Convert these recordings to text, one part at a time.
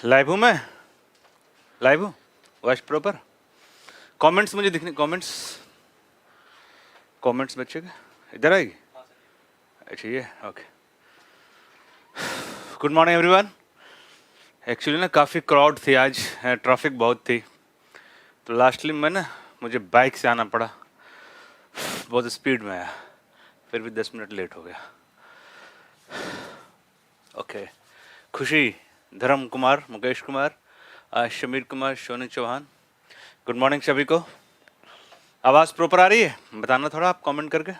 Live हूँ मैं, live हूँ, वॉइस प्रॉपर। कमेंट्स मुझे दिखने, कमेंट्स बच्चे के इधर आएगी। अच्छा ये okay. Good morning everyone. Actually ना काफ़ी क्राउड थी आज, ट्रैफिक बहुत थी, तो लास्टली मैं ना मुझे बाइक से आना पड़ा, बहुत स्पीड में आया, फिर भी 10 मिनट लेट हो गया। ओके। खुशी, धर्म कुमार, मुकेश कुमार, शमीर कुमार, सोनी चौहान, गुड मॉर्निंग सभी को। आवाज़ प्रॉपर आ रही है? बताना थोड़ा आप कमेंट करके।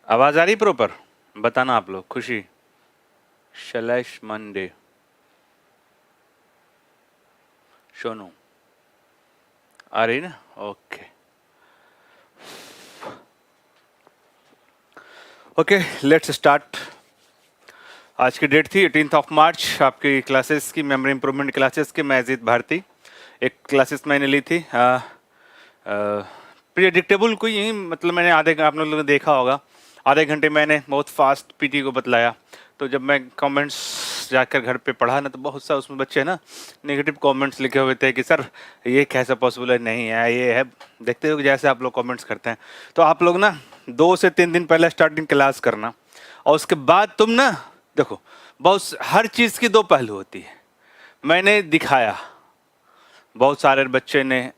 आवाज़ आ रही प्रॉपर? बताना आप लोग। खुशी, शैलेश मंडे, सोनू, आ रही ना? Okay okay, let's start. आज की डेट थी 18 मार्च, आपकी क्लासेस की, मेमोरी इंप्रूवमेंट क्लासेस की। मैं अजीत भारती, एक क्लासेस मैंने ली थी, प्रिडिक्टेबल कोई यही, मतलब मैंने आप लोगों ने देखा होगा, आधे घंटे मैंने बहुत फास्ट पीटी को बतलाया। तो जब मैं कमेंट्स जाकर घर पे पढ़ा ना, तो बहुत सा उसमें बच्चे ना नेगेटिव कमेंट्स लिखे हुए थे कि सर ये कैसा पॉसिबल है, नहीं है, ये है। देखते हो जैसे आप लोग कमेंट्स करते हैं, तो आप लोग ना 2 से 3 दिन पहले स्टार्टिंग क्लास करना, और उसके बाद तुम ना देखो, बहुत हर चीज़ की 2 पहलू होती है। मैंने दिखाया, बहुत सारे बच्चे ने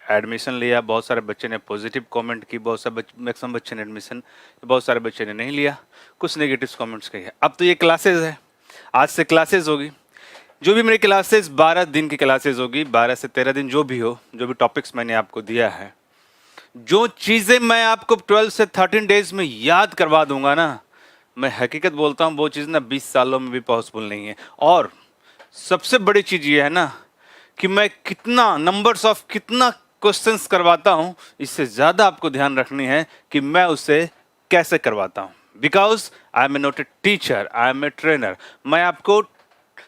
एडमिशन लिया, बहुत सारे बच्चे ने पॉजिटिव कमेंट की, बहुत सारे मैक्सिमम बच्चे ने एडमिशन, बहुत सारे बच्चे ने नहीं लिया, कुछ नेगेटिव कमेंट्स किए। अब तो ये क्लासेस है, आज से क्लासेस होगी। जो भी मेरी क्लासेस 12 दिन की क्लासेस होगी, 12 से 13 दिन जो भी हो, जो भी टॉपिक्स मैंने आपको दिया है, जो चीज़ें मैं आपको 12 से 13 डेज में याद करवा दूंगा ना, मैं हकीकत बोलता हूँ, वो चीज़ ना 20 सालों में भी पॉसिबल नहीं है। और सबसे बड़ी चीज़ ये है ना कि मैं कितना नंबर्स ऑफ कितना क्वेश्चंस करवाता हूं, इससे ज़्यादा आपको ध्यान रखनी है कि मैं उसे कैसे करवाता हूं। Because I am a not a teacher, I am a trainer. मैं आपको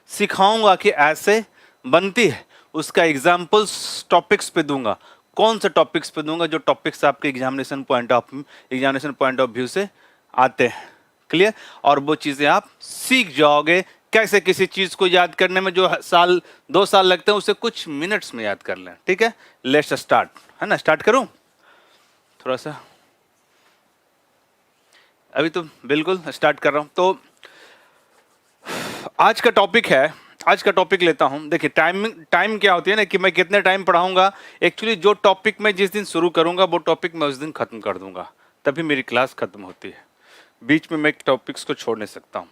सिखाऊंगा कि ऐसे बनती है, उसका एग्जाम्पल्स टॉपिक्स पे दूंगा। कौन से टॉपिक्स पे दूंगा? जो टॉपिक्स आपके एग्जामिनेशन पॉइंट ऑफ व्यू से आते हैं। क्लियर? और वो चीज़ें आप सीख जाओगे, कैसे किसी चीज़ को याद करने में जो 2 साल लगते हैं, उसे कुछ मिनट्स में याद कर लें। ठीक है, लेट्स स्टार्ट, है ना? स्टार्ट करूं थोड़ा सा? अभी तो बिल्कुल स्टार्ट कर रहा हूं। तो आज का टॉपिक है, आज का टॉपिक लेता हूं। देखिए, टाइम क्या होती है ना, कि मैं कितने टाइम पढ़ाऊंगा। एक्चुअली जो टॉपिक मैं जिस दिन शुरू करूंगा, वो टॉपिक मैं उस दिन खत्म कर दूंगा, तभी मेरी क्लास खत्म होती है। बीच में मैं टॉपिक्स को छोड़ नहीं सकता हूँ।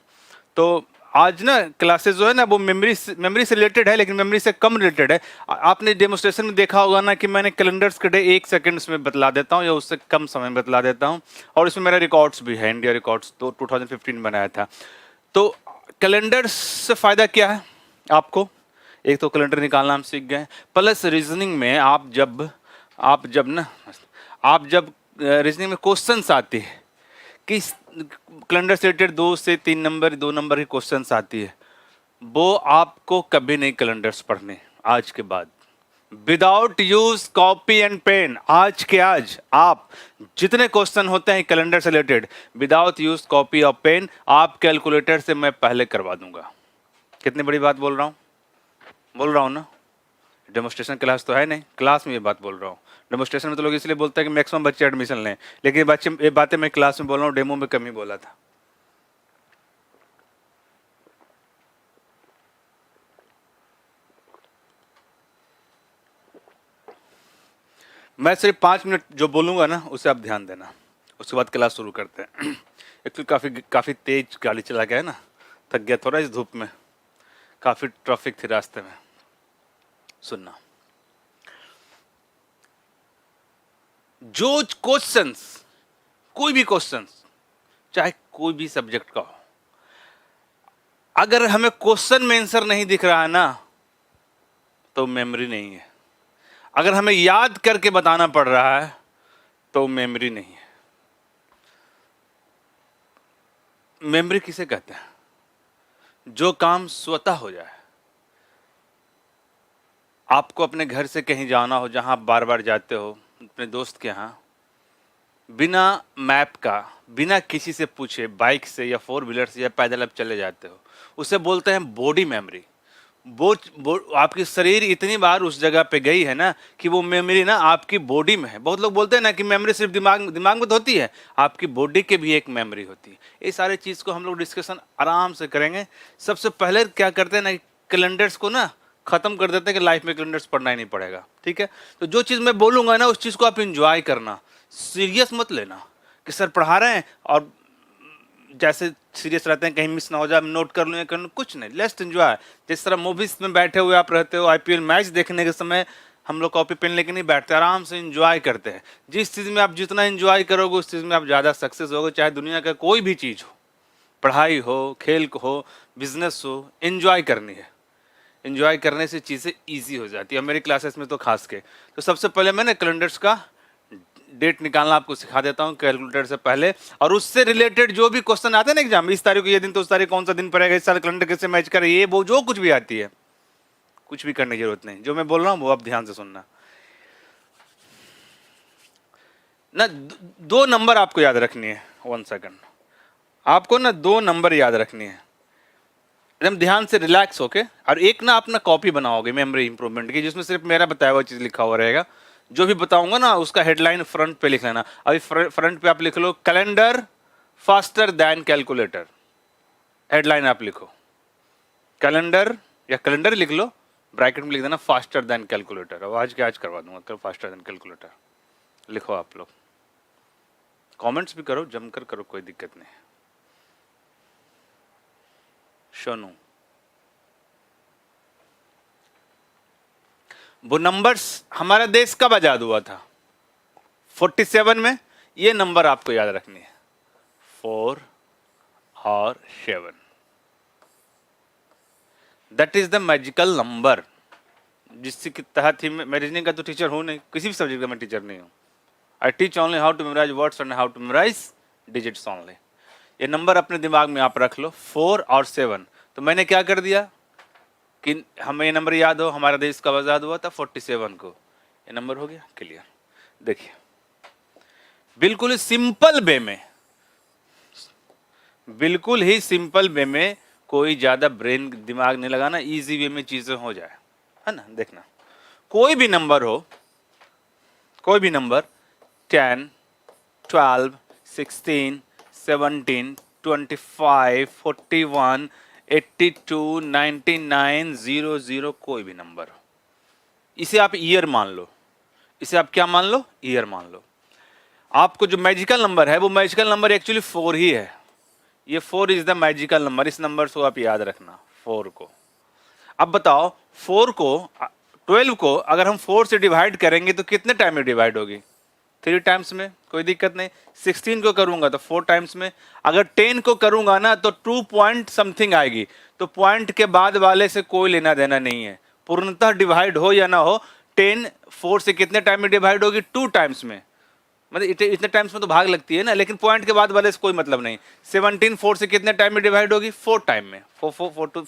तो आज ना क्लासेस जो है ना, वो मेमोरी से रिलेटेड है, लेकिन मेमोरी से कम रिलेटेड है। आपने डेमोस्ट्रेशन में देखा होगा ना कि मैंने कैलेंडर्स के डे 1 सेकंड्स में बतला देता हूँ, या उससे कम समय में बतला देता हूँ। और इसमें मेरा रिकॉर्ड्स भी है, इंडिया रिकॉर्ड्स तो 2015 में बनाया था। तो कैलेंडर से फायदा क्या है आपको? एक तो कैलेंडर निकालना हम सीख गए, प्लस रीजनिंग में आप जब रीजनिंग में क्वेश्चंस आते हैं कि कैलेंडर से रिलेटेड 2 से 3 नंबर, 2 नंबर की क्वेश्चंस आती है, वो आपको कभी नहीं कैलेंडर्स पढ़ने आज के बाद। Without use copy and pen, आज के आज आप जितने क्वेश्चन होते हैं कैलेंडर से रिलेटेड, विदाउट यूज कॉपी और पेन, आप कैलकुलेटर से मैं पहले करवा दूंगा। कितनी बड़ी बात बोल रहा हूँ ना? डेमोस्ट्रेशन क्लास तो है नहीं, क्लास में ये बात बोल रहा हूँ। डेमोस्ट्रेशन में तो लोग इसलिए बोलते हैं कि मैक्सिमम बच्चे एडमिशन लें, लेकिन ये बातें मैं क्लास में बोल रहा हूँ, डेमो में कम ही बोला था। मैं सिर्फ 5 मिनट जो बोलूँगा ना, उसे आप ध्यान देना, उसके बाद क्लास शुरू करते हैं। एक्चुअली काफ़ी तेज गाड़ी चला गया है ना, थक गया थोड़ा इस धूप में, काफ़ी ट्रैफिक थी रास्ते में। सुनना, जो क्वेश्चंस, कोई भी क्वेश्चंस, चाहे कोई भी सब्जेक्ट का हो, अगर हमें क्वेश्चन में आंसर नहीं दिख रहा है ना, तो मेमोरी नहीं है। अगर हमें याद करके बताना पड़ रहा है, तो मेमोरी नहीं है। मेमोरी किसे कहते हैं? जो काम स्वतः हो जाए। आपको अपने घर से कहीं जाना हो जहां आप बार बार जाते हो, अपने दोस्त के यहाँ, बिना मैप का, बिना किसी से पूछे, बाइक से या फोर व्हीलर से या पैदल आप चले जाते हो, उसे बोलते हैं बॉडी मेमोरी। वो आपकी शरीर इतनी बार उस जगह पे गई है ना कि वो मेमोरी ना आपकी बॉडी में है। बहुत लोग बोलते हैं ना कि मेमोरी सिर्फ दिमाग दिमाग में तो होती है, आपकी बॉडी के भी एक मेमोरी होती है। ये सारे चीज़ को हम लोग डिस्कशन आराम से करेंगे। सबसे पहले क्या करते हैं ना, कैलेंडर्स को ना खत्म कर देते हैं कि लाइफ में कैलेंडर्स पढ़ना ही नहीं पड़ेगा, ठीक है। तो जो चीज़ मैं बोलूँगा ना उस चीज़ को आप इंजॉय करना, सीरियस मत लेना कि सर पढ़ा रहे हैं और जैसे सीरियस रहते हैं कहीं मिस ना हो जाए, नोट कर लूँ या कर लूँ, कुछ नहीं, लेट्स एंजॉय। जिस तरह मूवीज में बैठे हुए आप रहते हो, आईपीएल मैच देखने के समय हम लोग कॉपी पेन लेके नहीं बैठते, आराम से एंजॉय करते हैं। जिस चीज़ में आप जितना एंजॉय करोगे उस चीज़ में आप ज़्यादा सक्सेस होगे, चाहे दुनिया का कोई भी चीज़ हो, पढ़ाई हो, खेल हो, बिजनेस हो, एंजॉय करनी है। एंजॉय करने से चीज़ें ईजी हो जाती है, मेरी क्लासेस में तो खास के। तो सबसे पहले मैंने कैलेंडर्स का डेट निकालना आपको सिखा देता हूं कैलकुलेटर से पहले, और उससे रिलेटेड जो भी क्वेश्चन आते हैं ना एग्जाम में, इस तारीख को ये दिन तो उस तारीख कौन सा दिन पड़ेगा, इस साल कैलेंडर कैसे मैच करे, ये वो जो कुछ भी आती है, कुछ भी करने की जरूरत नहीं। जो मैं बोल रहा हूं वो आप ध्यान से सुनना ना। दो नंबर आपको याद रखनी है, 1 सेकंड, आपको ना 2 नंबर याद रखनी है, एकदम ध्यान से रिलैक्स होके। और एक ना अपना कॉपी बनाओगे मेमोरी इंप्रूवमेंट की, जिसमें सिर्फ मेरा बताया हुआ चीज लिखा हुआ रहेगा। जो भी बताऊंगा ना उसका हेडलाइन फ्रंट पे लिख लेना। अभी फ्रंट पे आप लिख लो calendar faster than calculator, headline आप लिखो कैलेंडर, या कैलेंडर लिख लो, ब्रैकेट में लिख देना फास्टर देन कैलकुलेटर। अब आज के आज करवा दूंगा, कल फास्टर देन कैलकुलेटर लिखो। आप लोग कमेंट्स भी करो, जमकर करो, कोई दिक्कत नहीं। सोनू, वो नंबर्स हमारा देश कब आजाद हुआ था? 47 में। ये नंबर आपको याद रखनी है, 4 और 7। That is the magical number, जिसके तहत ही मैं रीजनिंग का तो टीचर हूं नहीं, किसी भी सब्जेक्ट का मैं टीचर नहीं हूं। I teach only how to memorise words and how to memorise digits only. ये नंबर अपने दिमाग में आप रख लो, 4 और 7। तो मैंने क्या कर दिया कि हमें ये नंबर याद हो, हमारा देश कब आजाद हुआ था? 47 को। ये नंबर हो गया क्लियर। देखिए बिल्कुल ही सिंपल वे में, बिल्कुल ही सिंपल वे में, कोई ज्यादा ब्रेन दिमाग नहीं लगाना, इजी वे में चीजें हो जाए, है ना। देखना कोई भी नंबर हो, कोई भी नंबर 10, 12, 16, 17, 25, 41, 82, 99, 00, कोई भी नंबर हो, इसे आप ईयर मान लो, इसे आप क्या मान लो? ईयर मान लो। आपको जो मैजिकल नंबर है वो मैजिकल नंबर एक्चुअली 4 ही है। ये 4 इज द मैजिकल नंबर। इस नंबर को आप याद रखना, 4 को। अब बताओ 4 को, 12 को अगर हम 4 से डिवाइड करेंगे तो कितने टाइम में डिवाइड होगी? 3 टाइम्स में, कोई दिक्कत नहीं। 16 को करूंगा तो 4 टाइम्स में। अगर 10 को करूंगा ना तो 2 पॉइंट समथिंग आएगी, तो पॉइंट के बाद वाले से कोई लेना देना नहीं है। पूर्णतः डिवाइड हो या ना हो, 10 4 से कितने टाइम में डिवाइड होगी? 2 टाइम्स में। मतलब इतने टाइम्स में तो भाग लगती है ना, लेकिन पॉइंट के बाद वाले से कोई मतलब नहीं। 17 4 से कितने टाइम में डिवाइड होगी? 4 टाइम में। 4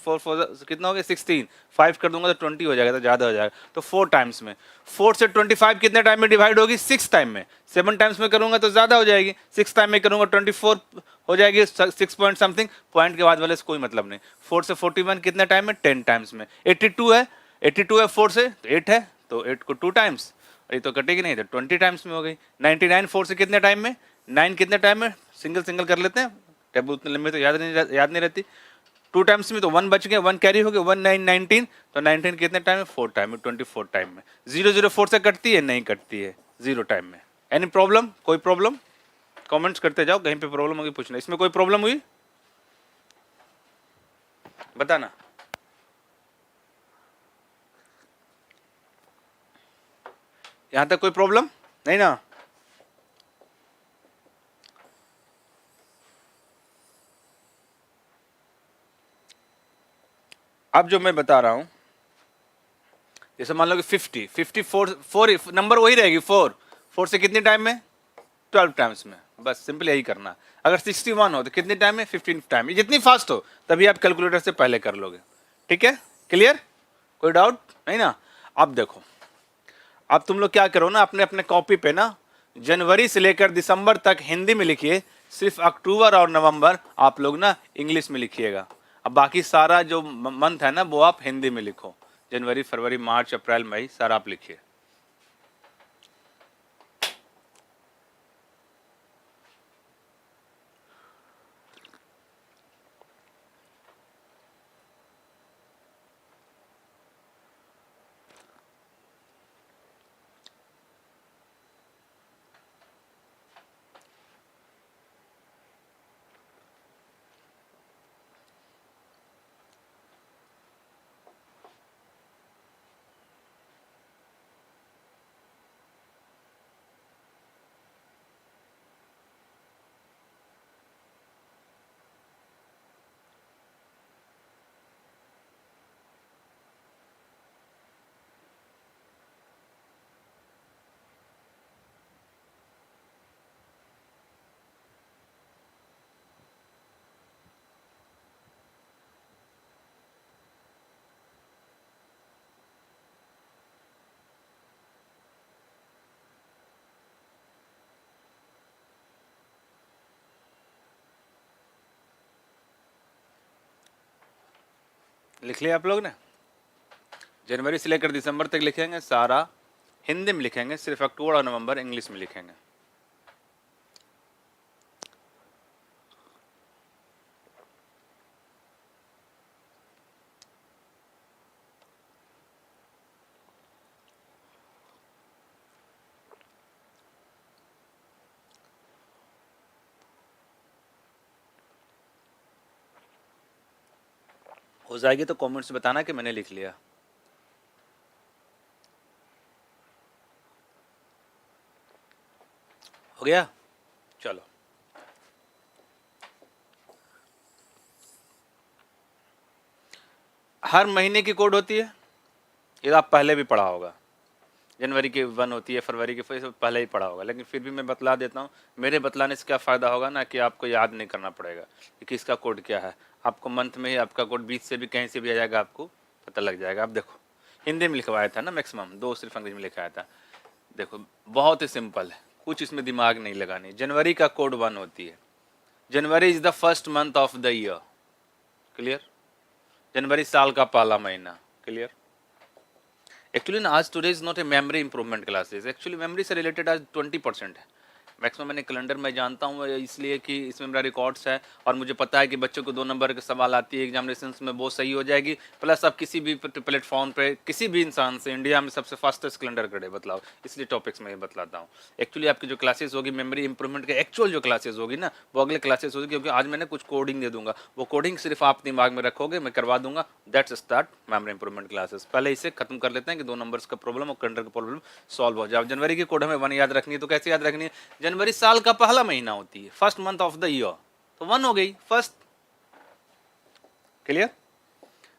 कितना हो गया? 16। 5 कर दूंगा तो 20 हो जाएगा, तो ज्यादा हो जाएगा, तो 4 टाइम्स में। 4 से 25 कितने टाइम में डिवाइड होगी? 6 टाइम में। 7 टाइम्स में करूंगा तो ज्यादा हो जाएगी, 6 टाइम में करूंगा 24 हो जाएगी, 6 पॉइंट समथिंग। पॉइंट के बाद वाले से कोई मतलब नहीं। 4 से 41 कितने टाइम में? 10 टाइम्स में। 82 है, 82 है 4 से तो 8 है, तो 8 को 2 टाइम्स, ये तो कटेगी नहीं, तो 20 टाइम्स में हो गई। 99 4 से कितने टाइम में? 9 कितने टाइम में? सिंगल सिंगल कर लेते हैं, टेबल उतने लंबे तो याद नहीं रहती। 2 टाइम्स में तो 1 बच गया, 1 कैरी हो गया, 1 9 19, तो 19 कितने टाइम में? 4 टाइम में, 24 टाइम में। 0 0 4 से कटती है? नहीं कटती है, 0 टाइम में। Any problem? कोई प्रॉब्लम? कमेंट्स करते जाओ, कहीं पे प्रॉब्लम होगी पूछना। इसमें कोई प्रॉब्लम हुई बताना। यहां तक कोई प्रॉब्लम नहीं ना? अब जो मैं बता रहा हूं, जैसे मान लो कि 54 4 नंबर वही रहेगी, 4 से कितने टाइम में? 12 टाइम्स में। बस सिंपल यही करना। अगर 61 हो तो कितने टाइम में? 15 टाइम में। जितनी फास्ट हो तभी आप कैलकुलेटर से पहले कर लोगे, ठीक है? क्लियर? कोई डाउट नहीं ना? अब देखो, अब तुम लोग क्या करो ना, अपने अपने कॉपी पे ना जनवरी से लेकर दिसंबर तक हिंदी में लिखिए, सिर्फ अक्टूबर और नवंबर आप लोग ना इंग्लिश में लिखिएगा। अब बाकी सारा जो मंथ है ना वो आप हिंदी में लिखो, जनवरी फरवरी मार्च अप्रैल मई सारा आप लिखिए। लिख लिया आप लोग ने? जनवरी से लेकर दिसंबर तक लिखेंगे सारा हिंदी में लिखेंगे, सिर्फ अक्टूबर और नवंबर इंग्लिश में लिखेंगे। हो जाएगी तो कमेंट्स बताना कि मैंने लिख लिया। हो गया? चलो, हर महीने की कोड होती है, ये आप पहले भी पढ़ा होगा। जनवरी की 1 होती है, फरवरी की पहले ही पढ़ा होगा, लेकिन फिर भी मैं बतला देता हूँ। मेरे बतलाने से क्या फ़ायदा होगा ना कि आपको याद नहीं करना पड़ेगा कि किसका कोड क्या है। आपको मंथ में ही आपका कोड 20 से भी कहीं से भी आ जाएगा, आपको पता लग जाएगा। आप देखो, हिंदी में लिखवाया था ना मैक्सिमम, 2 सिर्फ अंग्रेजी में लिखाया था। देखो बहुत ही सिंपल है, कुछ इसमें दिमाग नहीं लगानी। जनवरी का कोड 1 होती है। January is the first month of the year, clear? जनवरी साल का पहला महीना, क्लियर? एक्चुअली ना आज today is not a memory improvement classes, actually memory से रिलेटेड आज 20% है मैक्सिमम। मैंने कैलेंडर में जानता हूँ इसलिए कि इसमें मेरा रिकॉर्ड्स है और मुझे पता है कि बच्चों को 2 नंबर के सवाल आती है एग्जामिनेशन में, वो सही हो जाएगी। प्लस आप किसी भी प्लेटफॉर्म पे किसी भी इंसान से इंडिया में सबसे फास्टेस्ट कैलेंडर करे बतलाओ, इसलिए टॉपिक्स में बतलाता हूँ। एक्चुअली आपकी जो क्लासेस होगी मेमोरी इंप्रूवमेंट के एक्चुअल जो क्लासेस होगी ना वो अगले क्लासेस होगी, क्योंकि आज मैंने कुछ कोडिंग दे दूंगा, वो कोडिंग सिर्फ आप दिमाग में रखोगे, मैं करवा दूंगा। That's start memory improvement classes. पहले इसे खत्म कर लेते हैं कि 2 नंबर्स का प्रॉब्लम और कैलेंडर का प्रॉब्लम सॉल्व हो जाए। जनवरी की कोड हमें 1 याद रखनी है, तो कैसे याद रखनी है? जनवरी साल का पहला महीना होती है, first month of the year, तो 1 हो गई first, clear?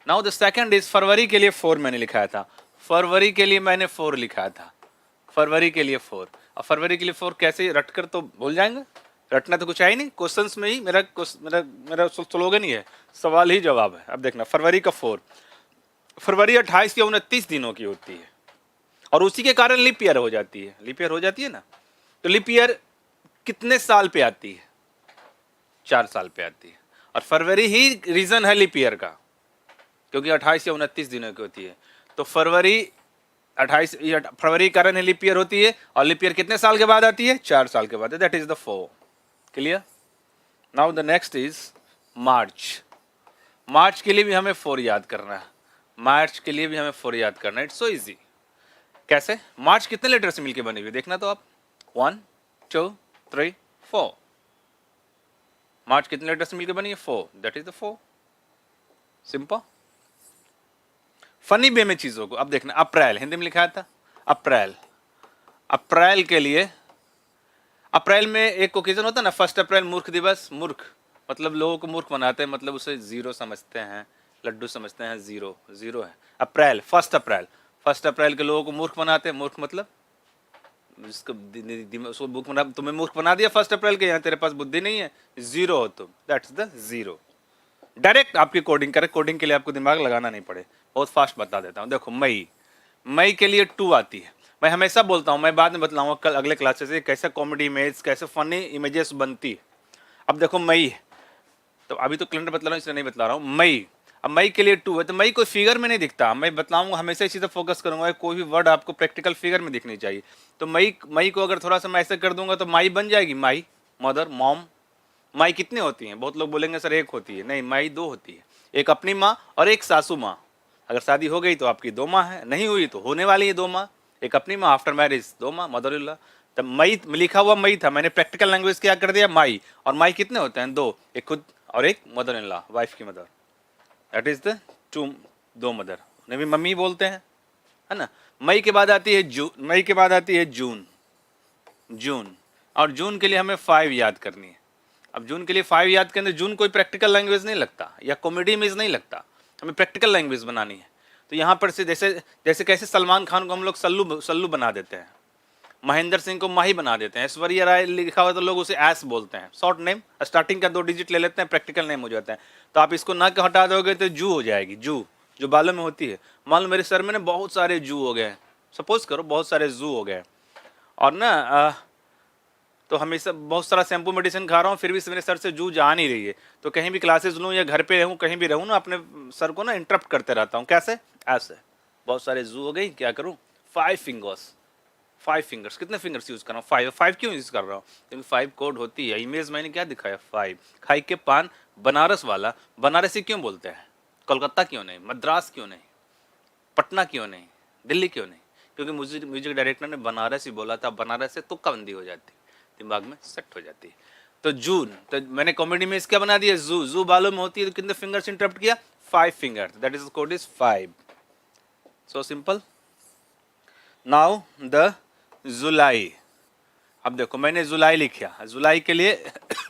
Now the second is February के लिए 4 मैंने लिखाया था, फरवरी के लिए मैंने 4 लिखा था, फरवरी के लिए 4। अब फरवरी के लिए 4 कैसे रटकर तो भूल जाएंगे, रटना तो कुछ है ही नहीं, क्वेश्चंस में ही मेरा मेरा मेरा स्लोगन ही है, सवाल ही जवाब है। अब देखना फरवरी का 4, फरवरी 28 या 29 दिनों की होती है और उसी के कारण लीप ईयर हो जाती है। लीप ईयर हो जाती है ना, तो लीप ईयर कितने साल पे आती है? 4 साल पे आती है। और फरवरी ही रीजन है लीप ईयर का, क्योंकि 28 या 29 दिनों की होती है। तो फरवरी 28 फरवरी कारण है लीप ईयर होती है, और लीप ईयर कितने साल के बाद आती है? 4 साल के बाद। That is the 4, clear? Now the next is March. मार्च के लिए भी हमें 4 याद करना है, मार्च के लिए भी हमें 4 याद करना है। It's so easy. कैसे? मार्च कितने लेटर से मिलकर बनी हुई देखना तो आप, 1 2 3 4। मार्च कितने लेटर से मिलकर बनी है? 4। That is the 4, simple. Funny way में चीजों को अब देखना, अप्रैल हिंदी में लिखा था, अप्रैल। अप्रैल के लिए, अप्रैल में एक ओकेजन होता है ना, 1 अप्रैल मूर्ख दिवस। मूर्ख मतलब लोगों को मूर्ख बनाते हैं, मतलब उसे जीरो समझते हैं, लड्डू समझते हैं, जीरो जीरो है। अप्रैल 1 अप्रैल, 1 अप्रैल के लोगों को मूर्ख बनाते हैं। मूर्ख मतलब उसको तुम्हें मूर्ख बना दिया 1 अप्रैल के, यहाँ तेरे पास बुद्धि नहीं है, जीरो हो तुम, दैट्स द जीरो। डायरेक्ट आपकी कोडिंग करे, कोडिंग के लिए आपको दिमाग लगाना नहीं पड़े, बहुत फास्ट बता देता हूँ। देखो मई, मई के लिए 2 आती है। मैं हमेशा बोलता हूँ, मैं बाद में बतलाऊंगा कल अगले क्लासेस से कैसे कॉमेडी इमेज, कैसे फनी इमेजेस बनती है। अब देखो मई है, तो अभी तो कैलेंडर बतला रहा हूँ इसलिए नहीं बतला रहा हूँ। मई, अब मई के लिए 2 है, तो मई कोई फिगर में नहीं दिखता। मैं बतलाऊंगा, हमेशा इसी तरफ फोकस करूंगा, कोई भी वर्ड आपको प्रैक्टिकल फिगर में दिखनी चाहिए। तो मई को अगर थोड़ा सा मैं ऐसे कर दूंगा तो माई बन जाएगी, माई, मदर, मॉम। माई कितनी होती हैं? बहुत लोग बोलेंगे सर एक होती है, नहीं, माई 2 होती है। एक अपनी माँ और एक सासू माँ। अगर शादी हो गई तो आपकी 2 माँ है, नहीं हुई तो होने वाली है 2 माँ। एक अपनी माँ, आफ्टर मैरिज 2 माँ, मदर इन लॉ। तब मई लिखा हुआ मई था, मैंने प्रैक्टिकल लैंग्वेज क्या कर दिया, माई। और माई कितने होते हैं? 2, एक खुद और एक मदर इन लॉ, वाइफ की mother. That is the 2 mother, उन्हें भी मम्मी बोलते हैं, है ना। मई के बाद आती है जून, मई के बाद आती है जून, जून। और जून के लिए हमें 5 याद करनी है। अब जून के लिए 5 याद करने, जून कोई प्रैक्टिकल लैंग्वेज नहीं लगता या कॉमेडी इमेज नहीं लगता, हमें प्रैक्टिकल लैंग्वेज बनानी है। तो यहाँ पर से जैसे जैसे कैसे सलमान खान को हम लोग सल्लू बना देते हैं, महेंद्र सिंह को माही बना देते हैं, ऐश्वर्या राय लिखा हुआ तो लोग उसे ऐस बोलते हैं, शॉर्ट नेम, स्टार्टिंग का 2 डिजिट ले लेते हैं, प्रैक्टिकल नेम हो जाता है। तो आप इसको ना के हटा दोगे तो जू हो जाएगी, जू, जो बालों में होती है। मान लो मेरे सर में ना बहुत सारे जू हो गए, सपोज करो बहुत सारे जू हो गए, और ना तो हमेशा बहुत सारा शैम्पू मेडिसिन खा रहा हूँ, फिर भी मेरे सर से जू जा नहीं रही है। तो कहीं भी क्लासेस लूँ या घर पे रहूँ, कहीं भी रहूँ ना, अपने सर को ना इंटरप्ट करते रहता हूँ। कैसे? ऐसे, बहुत सारे जू हो गई, क्या करूँ? 5 फिंगर्स, 5 फिंगर्स। कितने फिंगर्स यूज कर रहा हूँ? 5 क्यों यूज कर रहा हूँ? क्योंकि 5 कोड होती है। इमेज मैंने क्या दिखाया? 5। खाई के पान, बनारस वाला, बनारसी क्यों बोलते हैं? कोलकाता क्यों नहीं? मद्रास क्यों नहीं? पटना क्यों नहीं? दिल्ली क्यों नहीं? क्योंकि म्यूजिक डायरेक्टर ने बनारस ही बोला था, बनारस से तुक्काबंदी हो जाती, दिमाग में सेट हो जाती है। तो जून, तो मैंने कॉमेडी में इसका बना दिया जू, जू बालों में होती है, तो कितने फिंगर्स इंटरप्ट किया? 5 fingers, that is code is 5। So simple. Now the जुलाई। अब देखो मैंने जुलाई लिखा, जुलाई के लिए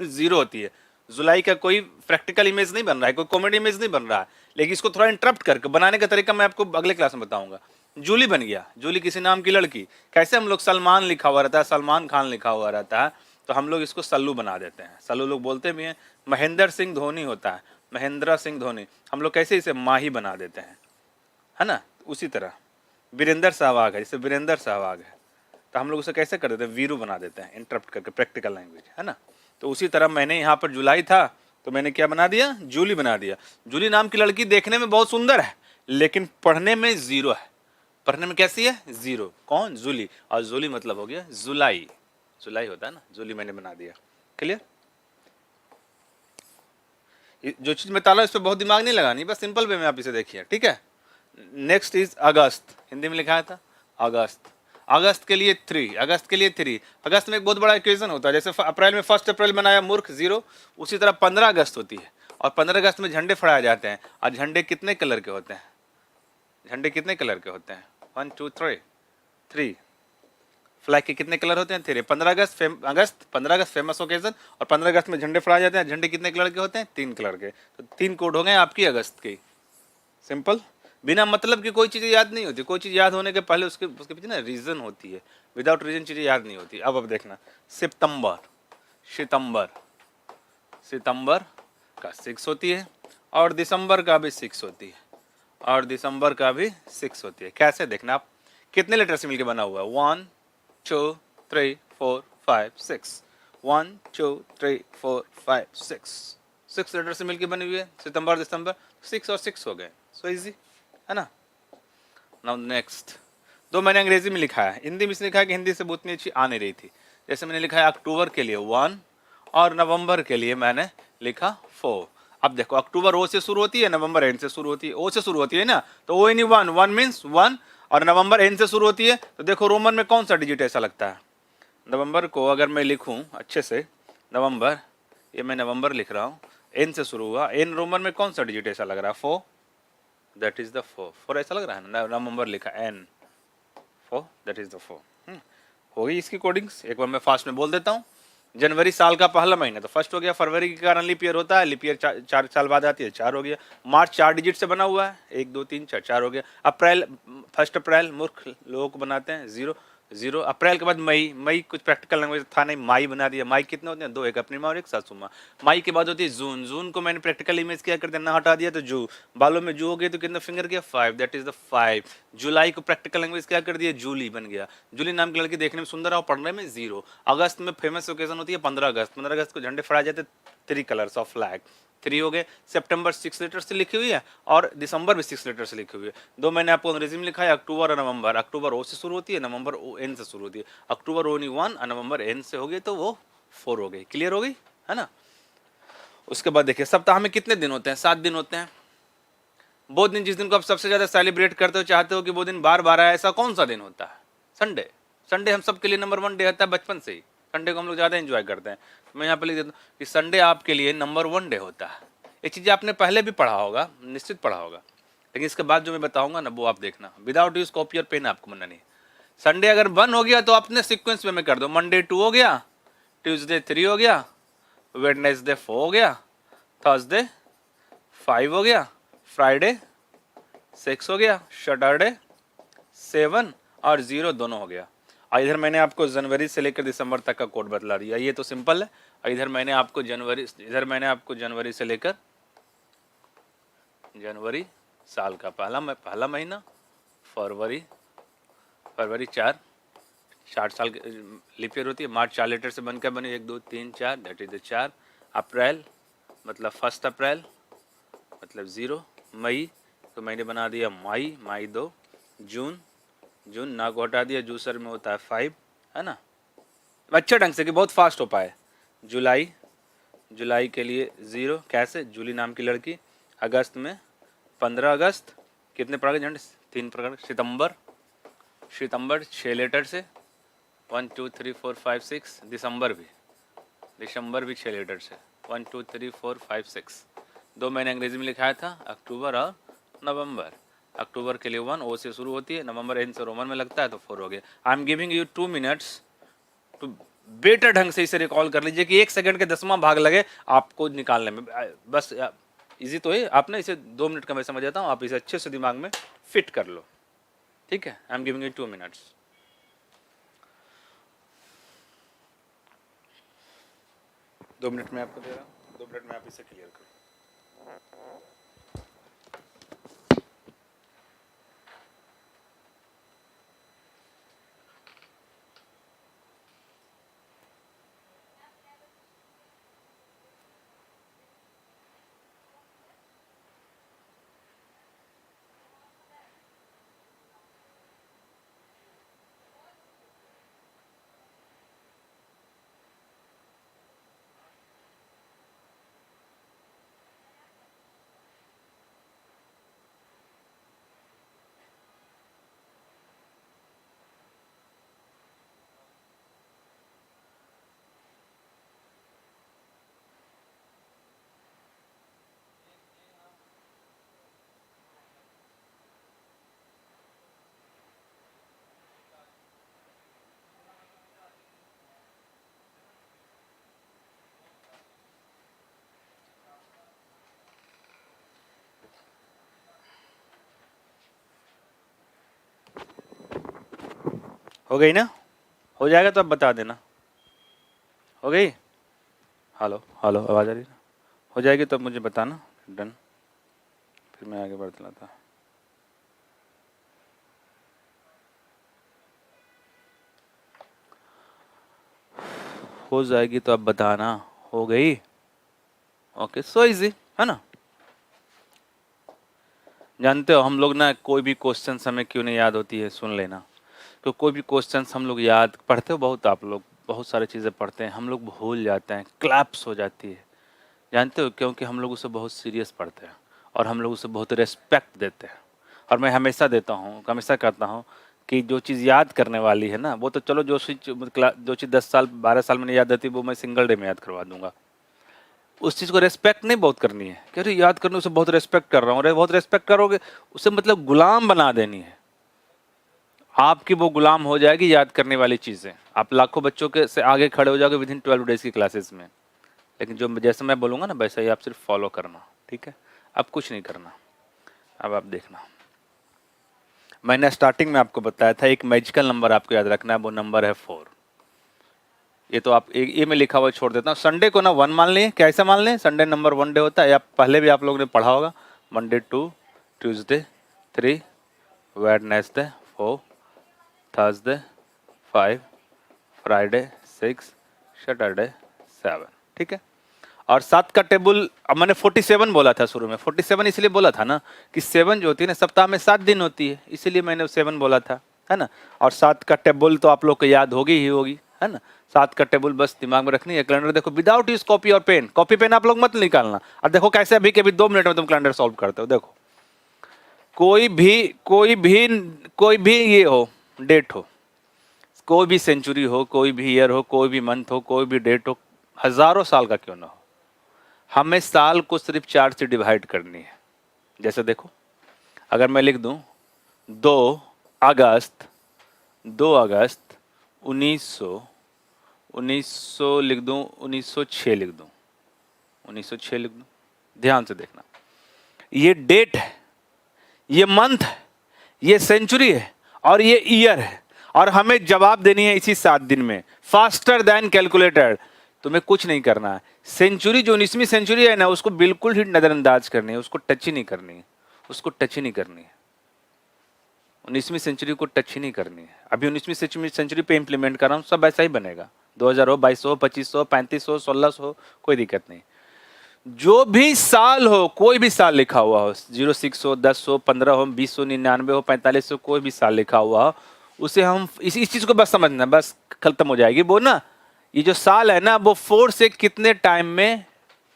0 होती है। जुलाई का कोई प्रैक्टिकल इमेज नहीं बन रहा है, कोई कॉमेडी इमेज नहीं बन रहा है, लेकिन इसको थोड़ा इंटरप्ट करके बनाने का तरीका मैं आपको अगले क्लास में बताऊंगा। जूली बन गया, जूली किसी नाम की लड़की। कैसे? हम लोग सलमान लिखा हुआ रहता है, सलमान खान लिखा हुआ रहता है, तो हम लोग इसको सल्लू बना देते हैं। सल्लू लोग बोलते भी हैं। महेंद्र सिंह धोनी होता है, महेंद्र सिंह धोनी, हम लोग कैसे इसे माही बना देते हैं, है ना। उसी तरह वीरेंद्र सहवाग है, जैसे वीरेंद्र सहवाग है, तो हम लोग उसे कैसे कर देते हैं? वीरू बना देते हैं, इंटरप्ट करके, प्रैक्टिकल लैंग्वेज, है ना। तो उसी तरह मैंने यहाँ पर जुलाई था, तो मैंने क्या बना दिया? जूली बना दिया। जूली नाम की लड़की देखने में बहुत सुंदर है, लेकिन पढ़ने में 0 है। पढ़ने में कैसी है? 0। कौन? जूली। और जूली मतलब हो गया जुलाई, जुलाई होता है ना, जूली मैंने बना दिया। क्लियर? जो चीज मैं ताला, इस पर बहुत दिमाग नहीं लगानी, बस सिंपल वे में आप इसे देखिए, ठीक है। नेक्स्ट इज अगस्त, हिंदी में लिखा था अगस्त। अगस्त के लिए 3, अगस्त के लिए 3। अगस्त में एक बहुत बड़ा इक्वेशन होता है, जैसे अप्रैल में 1 अप्रैल बनाया मूर्ख 0, उसी तरह 15 अगस्त होती है, और 15 अगस्त में झंडे फहराए जाते हैं। और झंडे कितने कलर के होते हैं? झंडे कितने कलर के होते हैं? 1 2 3। फ्लैग के कितने कलर होते हैं? 3। 15 अगस्त फेमस ओकेजन, और 15 अगस्त में झंडे फहराए जाते हैं। झंडे कितने कलर के होते हैं? 3 कलर के। तो 3 कोड हो गए आपकी अगस्त की। सिंपल। बिना मतलब की कोई चीज़ याद नहीं होती, कोई चीज़ याद होने के पहले उसके पीछे ना रीज़न होती है। विदाउट रीज़न चीज़ें याद नहीं होती। अब देखना, सितंबर, सितंबर, सितंबर का 6 होती है, और दिसंबर का भी 6 होती है, और दिसंबर का भी 6 होती है। कैसे? देखना आप, कितने लेटर से मिलकर बना हुआ है? 1 2 3 4 5 6, 1 2 3 4 5 6 लेटर से मिलकर बनी हुई है। सितंबर दिसंबर, 6 और 6 हो गए। सो इजी, है ना। नाउ नेक्स्ट, 2 मैंने अंग्रेजी में लिखा है, हिंदी में इसलिए लिखा है कि हिंदी से उतनी अच्छी आ नहीं रही थी। जैसे मैंने लिखा है अक्टूबर के लिए 1, और नवंबर के लिए मैंने लिखा 4। अब देखो, अक्टूबर ओ से शुरू होती है, नवंबर एन से शुरू होती है, ओ से शुरू होती है ना, तो ओ इन 1, 1 मीन्स 1, और नवंबर एन से शुरू होती है। तो देखो रोमन में कौन सा डिजिट ऐसा लगता है? नवंबर को अगर मैं लिखूं अच्छे से, नवंबर, ये मैं नवंबर लिख रहा हूँ, एन से शुरू हुआ, एन रोमन में कौन सा डिजिट ऐसा लग रहा है? 4, दैट इज द 4 ऐसा लग रहा है ना, नवंबर लिखा एन 4, दैट इज द 4। हो गई इसकी कोडिंग्स। एक बार मैं फास्ट में बोल देता हूँ। जनवरी साल का पहला महीना, तो फर्स्ट हो गया। फरवरी के कारण लीप ईयर होता है, लीप ईयर 4 साल बाद आती है, 4 हो गया। मार्च 4 डिजिट से बना हुआ है, 1 2 3 4 हो गया। अप्रैल, 1 अप्रैल मूर्ख लोगों को बनाते हैं 0, जीरो। अप्रैल के बाद मई, मई कुछ प्रैक्टिकल लैंग्वेज था नहीं, माई बना दिया। माई कितने होते हैं? दो, एक अपनी माँ और एक सासू माँ। माई के बाद होती है जून, जून को मैंने प्रैक्टिकल इमेज क्या कर दिया, ना हटा दिया तो जू, बालों में जू हो गया तो कितना फिंगर किया 5, दैट इज द 5। जुलाई को प्रैक्टिकल लैंग्वेज क्या कर दिया, जूली बन गया। जूली नाम की लड़की देखने में सुंदर और पढ़ने में जीरो। अगस्त में फेमस ओकेजन होती है 15 अगस्त, 15 अगस्त को झंडे फहराए जाते 3 कलर्स ऑफ फ्लैग, 3 हो गए। सितंबर 6 लेटर से लिखी हुई है और दिसंबर भी 6 लेटर से लिखी हुई है। 2 महीने आपको अंग्रेजी में लिखा है, अक्टूबर और नवंबर। अक्टूबर ओ से शुरू होती है, नवंबर ओ एन से शुरू होती है। अक्टूबर ओ नहीं 1 और नवंबर एन से हो गई तो वो 4 हो गई। क्लियर हो गई है ना। उसके बाद देखिए सप्ताह में कितने दिन होते हैं? 7 दिन होते हैं। वो दिन जिस दिन को आप सबसे ज्यादा सेलिब्रेट करते हो, चाहते हो कि वो दिन बार बार आए, ऐसा कौन सा दिन होता है? संडे। संडे हम सबके लिए नंबर 1 डे होता है बचपन से ही। संडे को हम लोग ज्यादा एंजॉय करते हैं। मैं यहाँ पे लिख देता हूँ कि संडे आपके लिए नंबर 1 डे होता है। ये चीज़ आपने पहले भी पढ़ा होगा, निश्चित पढ़ा होगा, लेकिन इसके बाद जो मैं बताऊंगा ना वो आप देखना, विदाउट यूज कॉपी और पेन आपको बनना नहीं। संडे अगर 1 हो गया तो अपने सीक्वेंस में कर दो। मंडे 2 हो गया, ट्यूसडे 3 हो गया, वेडनेसडे 4 हो गया, थर्सडे 5 हो गया, फ्राइडे 6 हो गया, सैटरडे 7 और 0 दोनों हो गया। और इधर मैंने आपको जनवरी से लेकर दिसंबर तक का कोड बतला दिया, ये तो सिंपल है। और इधर मैंने आपको जनवरी से लेकर जनवरी साल का पहला महीना, फरवरी 4, 60 साल लीप ईयर होती है। मार्च 4 लेटर से बनकर बनी, 1 2 3 4, दैट इज द 4। अप्रैल मतलब 1 अप्रैल मतलब 0। मई तो मैंने बना दिया माई 2। जून ना को हटा दिया, जूसर में होता है 5, है ना, अच्छे ढंग से कि बहुत फास्ट हो पाए। जुलाई के लिए 0, कैसे? जूली नाम की लड़की। अगस्त में 15 अगस्त, कितने प्रकार के झंडे? 3 प्रकार। सितंबर 6 लेटर से, 1 2 3 4 5 6। दिसंबर भी 6 लेटर से, 1 2 3 4 5 6। 2 महीने अंग्रेजी में लिखाया था, अक्टूबर और नवंबर। अक्टूबर के लिए 1 ओ से शुरू होती है, नवंबर एन से रोमन में लगता है तो 4 हो गया। I am giving you 2 minutes तो बेटर ढंग से इसे रिकॉल कर लीजिए कि 1 सेकंड के 10वां भाग लगे आपको निकालने में। बस इजी तो है, आप ना इसे 2 मिनट का मैं समझ जाता हूँ, आप इसे अच्छे से दिमाग में फिट कर लो, ठीक है। I am giving you 2 minutes. दो मिनट में आपको दे रहा हूँ, 2 मिनट में आप इसे क्लियर करो। हो गई ना? हो जाएगा तो अब बता देना। हो गई? हेलो हेलो, आवाज़ आ रही है? हो जाएगी तो अब मुझे बताना। डन, फिर मैं आगे बढ़ता था। हो जाएगी तो अब बताना। हो गई? ओके, सो इजी है ना। जानते हो हम लोग ना, कोई भी क्वेश्चन हमें क्यों नहीं याद होती है, सुन लेना। तो कोई भी क्वेश्चन हम लोग याद पढ़ते हो बहुत, आप लोग बहुत सारी चीज़ें पढ़ते हैं, हम लोग भूल जाते हैं, क्लैप्स हो जाती है। जानते हो क्योंकि हम लोग उसे बहुत सीरियस पढ़ते हैं और हम लोग उसे बहुत रिस्पेक्ट देते हैं। और मैं हमेशा देता हूँ, हमेशा कहता हूँ कि जो चीज़ याद करने वाली है ना, वो तो चलो, जो चीज़ 10 साल 12 साल में नहीं याद रहती वो मैं सिंगल डे में याद करवा दूंगा। उस चीज़ को रेस्पेक्ट नहीं बहुत करनी है कि अरे याद करने उसे बहुत रेस्पेक्ट कर रहा हूँ। अरे बहुत रेस्पेक्ट करोगे उसे मतलब गुलाम बना देनी है, आपकी वो गुलाम हो जाएगी याद करने वाली चीज़ें। आप लाखों बच्चों के से आगे खड़े हो जाओगे विद इन 12 डेज की क्लासेस में। लेकिन जो जैसे मैं बोलूँगा ना वैसा ही आप सिर्फ फॉलो करना, ठीक है। अब कुछ नहीं करना। अब आप देखना, मैंने स्टार्टिंग में आपको बताया था एक मैजिकल नंबर आपको याद रखना है, वो नंबर है 4। ये तो आप ये में लिखा हुआ छोड़ देता हूँ। संडे को ना 1 मान लें, कैसे मान लें, संडे नंबर 1 डे होता है, या पहले भी आप लोगों ने पढ़ा होगा। Monday 2, Tuesday 3, Wednesday 4, Thursday 5, Friday 6, Saturday 7। ठीक है। और 7 का टेबल, अब मैंने 47 बोला था शुरू में, 47 इसलिए बोला था ना कि 7 जो होती है ना सप्ताह में 7 दिन होती है, इसीलिए मैंने 7 बोला था, है ना। और 7 का टेबल तो आप लोग को याद होगी ही होगी, है ना। 7 का टेबल बस दिमाग में रखनी है। कैलेंडर देखो विदाउट यूज कॉपी और पेन, कॉपी पेन आप लोग मत निकालना। और देखो कैसे अभी के अभी 2 मिनट में तुम कैलेंडर सॉल्व करते हो। देखो कोई भी ये हो, डेट हो, कोई भी सेंचुरी हो, कोई भी ईयर हो, कोई भी मंथ हो, कोई भी डेट हो, हजारों साल का क्यों ना हो, हमें साल को सिर्फ 4 से डिवाइड करनी है। जैसे देखो, अगर मैं लिख दूं 2 अगस्त 1900 लिख दूं, 1906 लिख दूं, 1906 लिख दूं। ध्यान से देखना, ये डेट है, ये मंथ है, ये सेंचुरी है और ये ईयर है, और हमें जवाब देनी है इसी 7 दिन में, फास्टर देन कैलकुलेटर। तुम्हें कुछ नहीं करना है। सेंचुरी जो 19वीं सेंचुरी है ना, उसको बिल्कुल ही नजरअंदाज करनी है, उसको टच ही नहीं करनी है, उसको टच ही नहीं करनी है। 19वीं सेंचुरी को टच ही नहीं करनी है। अभी 19वीं सेंचुरी पे इंप्लीमेंट कर रहा हूँ, सब ऐसा ही बनेगा। 2000 हो, 2200, 2500, 3500, 1600, कोई दिक्कत नहीं। जो भी साल हो, कोई भी साल लिखा हुआ हो, 06 हो, 10 हो, 15 हो, 20 हो, 99 हो, 45 हो, कोई भी साल लिखा हुआ हो, उसे हम इस चीज को बस समझना, बस खत्म हो जाएगी वो ना। ये जो साल है ना, वो 4 से कितने टाइम में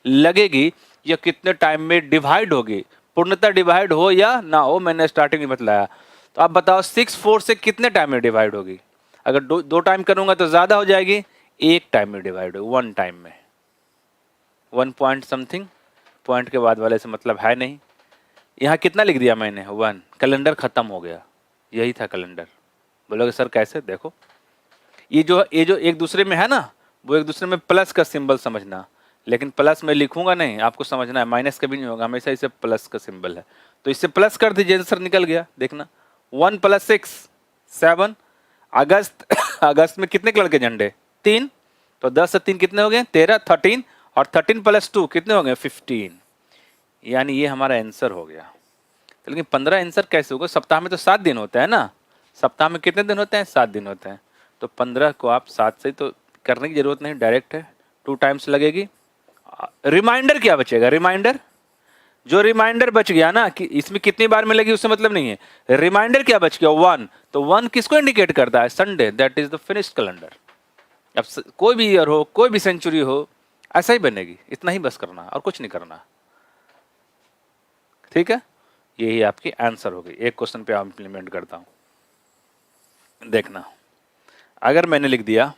लगेगी या कितने टाइम में डिवाइड होगी, पूर्णतः डिवाइड हो या ना हो, मैंने स्टार्टिंग में बतलाया। तो आप बताओ 6 4 से कितने टाइम में डिवाइड होगी। अगर दो टाइम करूंगा तो ज्यादा हो जाएगी, एक टाइम में डिवाइड होगी, 1 टाइम में, 1 पॉइंट समथिंग, पॉइंट के बाद वाले से मतलब है नहीं। यहाँ कितना लिख दिया मैंने, 1। कैलेंडर खत्म हो गया, यही था कैलेंडर। बोलोगे सर कैसे, देखो ये जो एक दूसरे में है ना, वो एक दूसरे में प्लस का सिंबल समझना, लेकिन प्लस में लिखूंगा नहीं, आपको समझना है, माइनस कभी नहीं होगा, हमेशा इसे प्लस का सिंबल है। तो इससे प्लस कर दीजिए, सर निकल गया, देखना 1 + 6 7। अगस्त में कितने कलर के झंडे, 3, तो 10 से 3 कितने हो गए, 13, 13, और 13 + 2 कितने हो गए, 15। यानी ये हमारा आंसर हो गया। तो लेकिन 15 आंसर कैसे होगा, सप्ताह में तो 7 दिन होते हैं ना, सप्ताह में कितने दिन होते हैं, 7 दिन होते हैं। तो 15 को आप 7 से तो करने की जरूरत नहीं, डायरेक्ट है, 2 टाइम्स लगेगी। रिमाइंडर क्या बचेगा, रिमाइंडर, जो रिमाइंडर बच गया ना कि इसमें कितनी बार मिलेगी उससे मतलब नहीं है, रिमाइंडर क्या बच गया, 1। तो 1 किसको इंडिकेट करता है, Sunday, that is the finished calendar. अब कोई भी ईयर हो, कोई भी सेंचुरी हो, ऐसा ही बनेगी, इतना ही बस करना और कुछ नहीं करना। ठीक है, यही आपकी आंसर होगी। एक क्वेश्चन पे आप इंप्लीमेंट करता हूं, देखना। अगर मैंने लिख दिया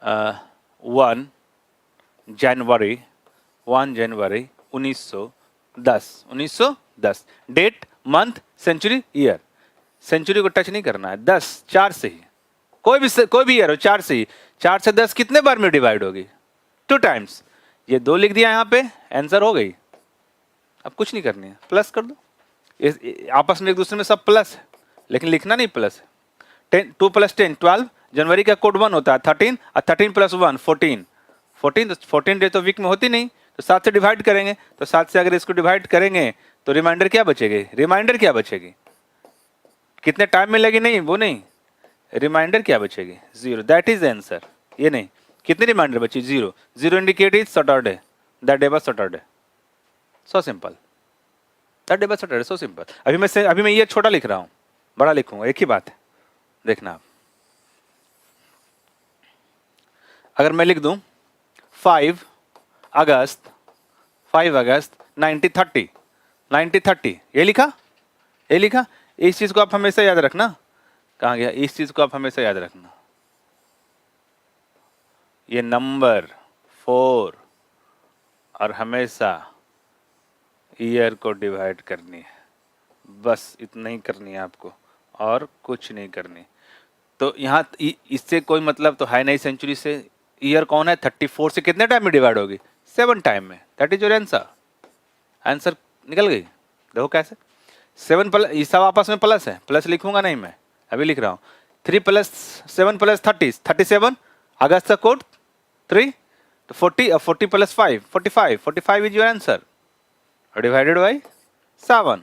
1 जनवरी 1910, date, month, century, year. Century को टच नहीं करना है, 10 4 से ही, कोई भी ईयर हो, 4 से ही, 4 से 10 कितने बार में डिवाइड होगी, 2 टाइम्स। ये 2 लिख दिया यहाँ पे, आंसर हो गई। अब कुछ नहीं करनी है, प्लस कर दो। आपस में एक दूसरे में सब प्लस है, लेकिन लिखना नहीं प्लस है। 2 + 10 12, जनवरी का कोड 1 होता है, 13, और 13 + 1 14। 14 डे तो वीक में होती नहीं, तो 7 से डिवाइड करेंगे, तो 7 से अगर इसको डिवाइड करेंगे तो रिमाइंडर क्या बचेगी, कितने टाइम में लगी, नहीं वो नहीं, रिमाइंडर क्या बचेगी, 0, दैट इज आंसर। ये नहीं, कितनी रिमाइंडर बची, 0 indicate is Saturday, that day was Saturday, so simple, that day was Saturday, so simple. अभी मैं ये छोटा लिख रहा हूं, बड़ा लिखूंगा, एक ही बात है, देखना आप। अगर मैं लिख दूं 5 अगस्त 1930, ये लिखा, इस चीज को आप हमेशा याद रखना। कहाँ गया, इस चीज को आप हमेशा याद रखना, ये नंबर 4 और हमेशा ईयर को डिवाइड करनी है, बस इतना ही करनी है आपको, और कुछ नहीं करनी। तो यहाँ इससे कोई मतलब तो है नहीं सेंचुरी से। ईयर कौन है, 34 से कितने टाइम में डिवाइड होगी, 7 टाइम में, that is your answer. Answer निकल गई, देखो कैसे। 7 प्लस, ये सब आपस में प्लस है, प्लस लिखूंगा नहीं मैं, अभी लिख रहा हूँ। 3 प्लस 7 प्लस 30, 37, अगस्त का कोड 3, तो 40, 40 plus 5, 45, 45 is your answer, divided by 7,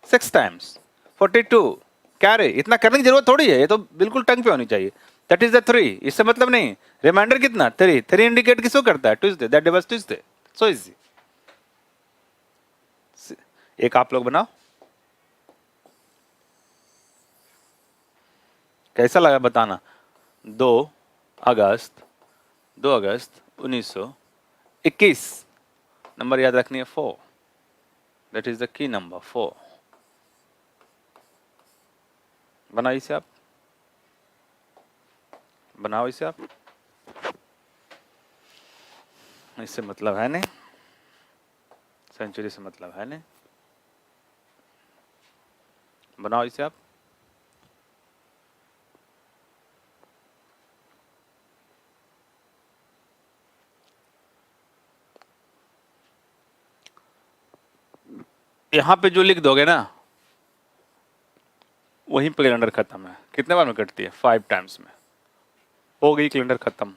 6 times 42, क्या रे, इतना करने की जरूरत थोड़ी है, ये तो बिल्कुल टंग पे होनी चाहिए। दैट इज द 3, इससे मतलब नहीं। रिमाइंडर कितना, 3, 3 इंडिकेट किसको करता है, Tuesday, that day was Tuesday, so easy. एक आप लोग बनाओ, कैसा लगा बताना। 2 अगस्त 1921, नंबर याद रखनी है 4, that is the key number 4। बनाओ इसे आप, बनाओ इसे आप, इससे मतलब है नहीं, सेंचुरी से मतलब है नहीं, बनाओ इसे आप। यहां पे जो लिख दोगे ना, वहीं पे कैलेंडर खत्म है। कितने बार में कटती है, 5 टाइम्स में, हो गई कैलेंडर खत्म।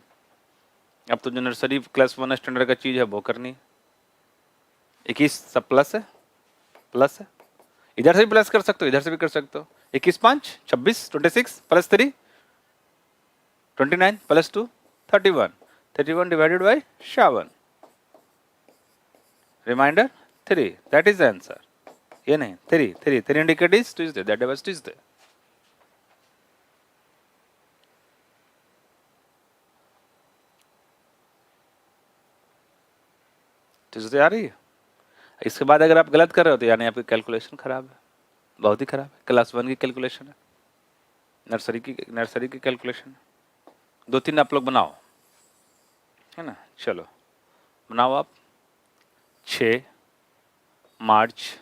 अब तो जो नर्सरी क्लास 1 स्टैंडर्ड का चीज है वो करनी है। 21 सब प्लस है, प्लस है, इधर से भी प्लस कर सकते हो, इधर से भी कर सकते हो। 21 5 26, 26 plus 3 29 plus 2 31, 31 divided by 7, reminder 3, that is the answer. ये नहीं, 3 indicate is Tuesday, that was Tuesday. Tuesday आ रही है। इसके बाद अगर आप गलत कर रहे हो तो यानी आपकी कैलकुलेशन खराब है, बहुत ही खराब है। क्लास 1 की कैलकुलेशन है, नर्सरी की कैलकुलेशन है। 2-3 आप लोग बनाओ, है ना, चलो बनाओ आप। 6 मार्च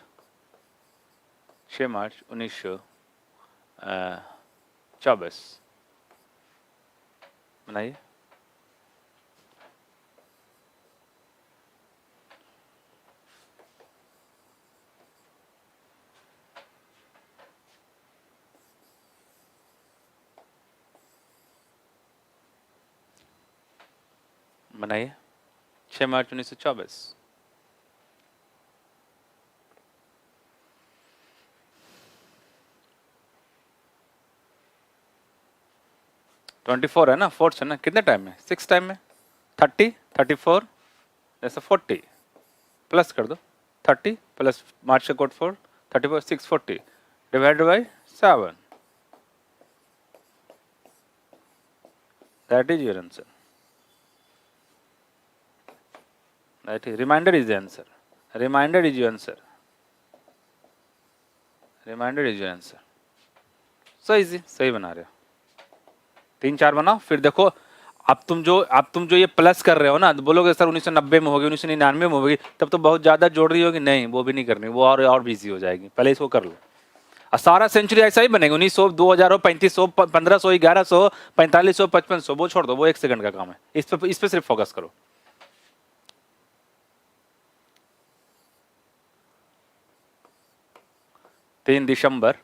1924 बनाइए। बनाइए 6 मार्च 1924। 24 है ना, 4 है ना, कितने टाइम में, 6 टाइम में। 30, 34 जैसे 40 प्लस कर दो, 30 प्लस मार्च का code 4, 34 640 divided by 7, that is your answer. That is, reminder is the answer, reminder is your answer, reminder is your answer. So easy, सही बना रहे हो। 3-4 बनाओ, फिर देखो। अब तुम जो ये प्लस कर रहे हो ना, तो बोलोगे सर 1990 में होगी, 1999 में होगी, तब तो बहुत ज्यादा जोड़ रही होगी। नहीं, वो भी नहीं करनी, वो और बिजी हो जाएगी। पहले इसको कर लो। और सारा सेंचुरी ऐसा ही बनेगा, 1900, 2000 हो, 3500, 1500, 1100, 4500, 5500, वो छोड़ दो, वो 1 सेकंड का काम है। इस पे सिर्फ फोकस करो। तीन दिसंबर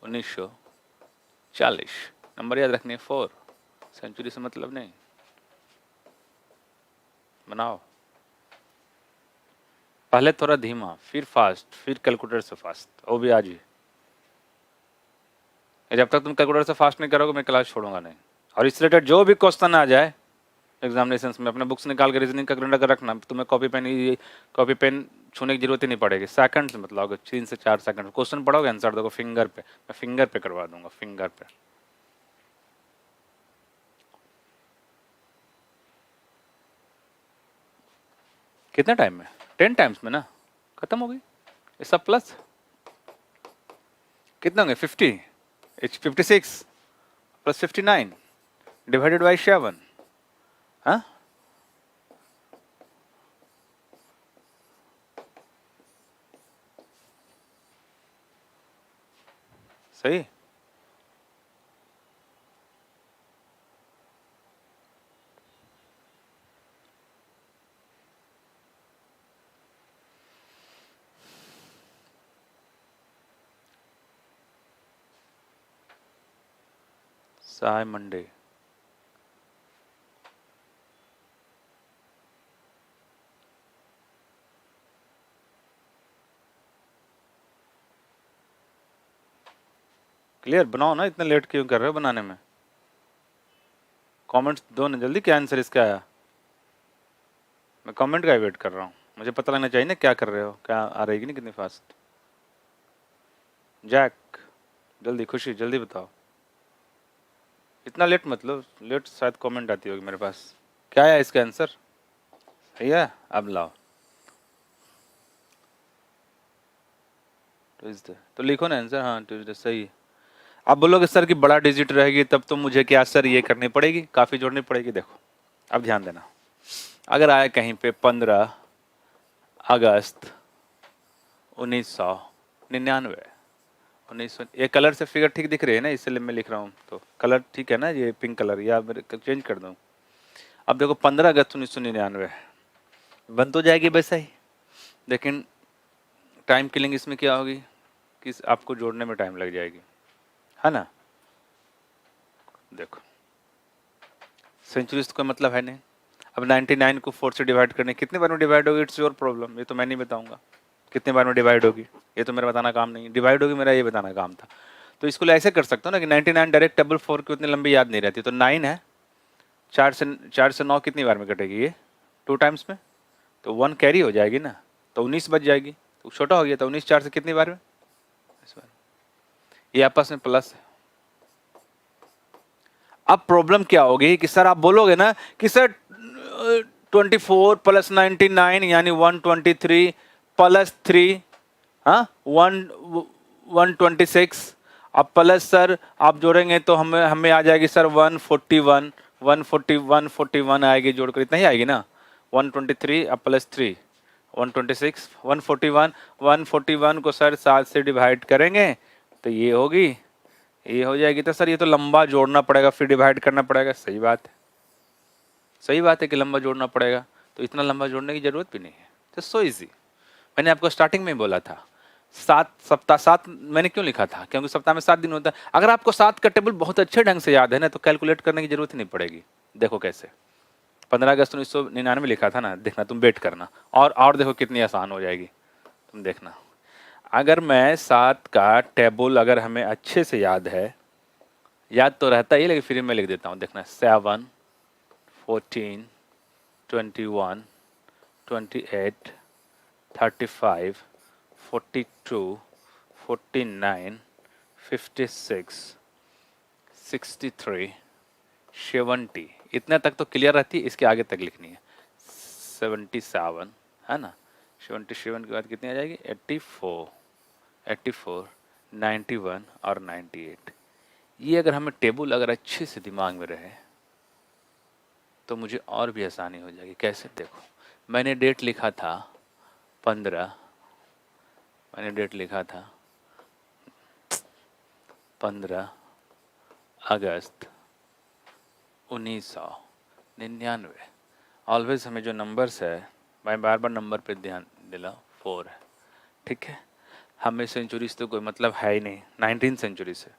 1940, नंबर याद रखनी है 4, सेंचुरी से मतलब नहीं। बनाओ, पहले थोड़ा धीमा, फिर फास्ट, फिर कैलकुलेटर से फास्ट, वो भी आज ही। जब तक तुम कैलकुलेटर से फास्ट नहीं करोगे मैं क्लास छोड़ूंगा नहीं। और इस रिलेटेड जो भी क्वेश्चन आ जाए एग्जामिनेशन में, अपने बुक्स निकाल के रीजनिंग का कैलेंडर कर रखना। तुम्हें कॉपी पेन छूने की जरूरत ही नहीं पड़ेगी, सेकंड से मतलब 3 से 4 सेकंड क्वेश्चन पढ़ोगे, आंसर दोगे फिंगर पे, मैं फिंगर पे करवा दूंगा, फिंगर पे। कितने टाइम में, 10 टाइम्स में ना, खत्म हो गई। ये सब प्लस कितना होंगे, 50, 56 प्लस 59 डिवाइडेड बाई 7। हाँ, सही। साय मंडे, क्लियर बनाओ ना, इतना लेट क्यों कर रहे हो बनाने में? कमेंट्स दो ना जल्दी, क्या आंसर इसका आया? मैं कमेंट का वेट कर रहा हूँ, मुझे पता लगना चाहिए ना क्या कर रहे हो, क्या आ रहेगी ना कितनी फास्ट। जैक जल्दी, खुशी जल्दी बताओ, इतना लेट मतलब, लेट शायद कमेंट आती होगी मेरे पास। क्या है इसका आंसर? सही है, अब लाओ। ट्यूजडे तो लिखो ना आंसर, हाँ ट्यूजडे सही है। आप बोलोगे सर कि बड़ा डिजिट रहेगी तब तो मुझे क्या सर ये करनी पड़ेगी, काफी जोड़नी पड़ेगी। देखो अब ध्यान देना, अगर आए कहीं पे 15 अगस्त 1999, 1900, ये कलर से फिगर ठीक दिख रही है ना, इसलिए मैं लिख रहा हूँ, तो कलर ठीक है ना, ये पिंक कलर, या मेरे चेंज कर दूँ? अब देखो 15 अगस्त 1999 बन तो जाएगी वैसा ही, लेकिन टाइम किलिंग इसमें क्या होगी कि आपको जोड़ने में टाइम लग जाएगी, है ना। देखो सेंचुरीज का मतलब है नहीं। अब 99 को 4 से डिवाइड करने कितने बार में डिवाइड होगी, इट्स योर प्रॉब्लम, ये तो मैं नहीं बताऊंगा कितने बार में डिवाइड होगी, ये तो मेरा बताना काम नहीं, डिवाइड होगी मेरा ये बताना काम था। तो इसको ऐसे कर सकता हूँ ना कि 99 डायरेक्ट टेबल 4 की उतनी लंबी याद नहीं रहती, तो 9 है, 4 से 9 कितनी बार में कटेगी ये, 2 टाइम्स में, तो 1 कैरी हो जाएगी ना, तो 19 बच जाएगी, तो छोटा हो गया, तो 19 4 से कितनी बार में, इस बार। ये आपस में प्लस है। अब प्रॉब्लम क्या होगी कि सर आप बोलोगे ना कि सर 24 प्लस 99 यानी 123 प्लस 3, हाँ 126, अब प्लस सर आप जोड़ेंगे तो हमें हमें आ जाएगी सर 141, 141 आएगी, जोड़कर इतना ही आएगी ना, 123 अब प्लस 3 126, 141, 141 को सर 7 से डिवाइड करेंगे तो ये होगी, ये हो जाएगी। तो सर ये तो लंबा जोड़ना पड़ेगा फिर डिवाइड करना पड़ेगा, सही बात है, सही बात है कि लंबा जोड़ना पड़ेगा, तो इतना लंबा जोड़ने की जरूरत भी नहीं है, तो सो इजी। मैंने आपको स्टार्टिंग में बोला था 7 सप्ताह, 7 मैंने क्यों लिखा था, क्योंकि सप्ताह में 7 दिन होता है। अगर आपको 7 का टेबल बहुत अच्छे ढंग से याद है ना, तो कैलकुलेट करने की जरूरत ही नहीं पड़ेगी। देखो कैसे, 15 अगस्त 1999 लिखा था ना, देखना तुम वेट करना, और देखो कितनी आसान हो जाएगी, तुम देखना। अगर मैं 7 का टेबल अगर हमें अच्छे से याद है, याद तो रहता ही, लेकिन फिर मैं लिख देता हूँ, देखना 7 14 21 28 35 42 49 56 63 70, इतना तक तो क्लियर रहती है, इसके आगे तक लिखनी है 77, है ना, 77 के बाद कितनी आ जाएगी 84, 84 91 और 98। ये अगर हमें टेबल अगर अच्छे से दिमाग में रहे तो मुझे और भी आसानी हो जाएगी। कैसे, देखो मैंने डेट लिखा था 15, मैंने डेट लिखा था 15 अगस्त 1999। ऑलवेज हमें जो नंबर्स है, मैं बार बार नंबर पे ध्यान दिला, 4 है, ठीक है। हमें सेंचुरीज तो कोई मतलब है ही नहीं, 19 सेंचुरी से।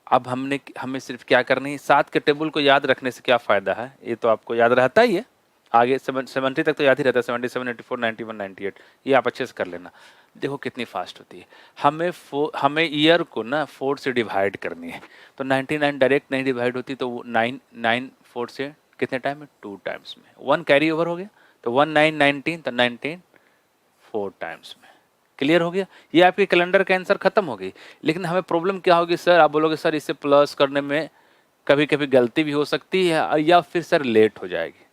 अब हमें सिर्फ क्या करनी है, 7 के टेबल को याद रखने से क्या फ़ायदा है, ये तो आपको याद रहता ही है, आगे 70 तक तो याद ही रहता है, 77 84 91 98, ये आप अच्छे से कर लेना। देखो कितनी फास्ट होती है। हमें ईयर को ना 4 से डिवाइड करनी है, तो 99 डायरेक्ट नहीं डिवाइड होती, तो 9 4 से कितने टाइम में, 2 टाइम्स में, 1 कैरी ओवर हो गया, तो 19 19, तो 19 4 टाइम्स में। क्लियर हो गया, ये आपके कैलेंडर का आंसर खत्म हो गई। लेकिन हमें प्रॉब्लम क्या होगी सर, आप बोलोगे सर इसे प्लस करने में कभी कभी गलती भी हो सकती है, या फिर सर लेट हो जाएगी,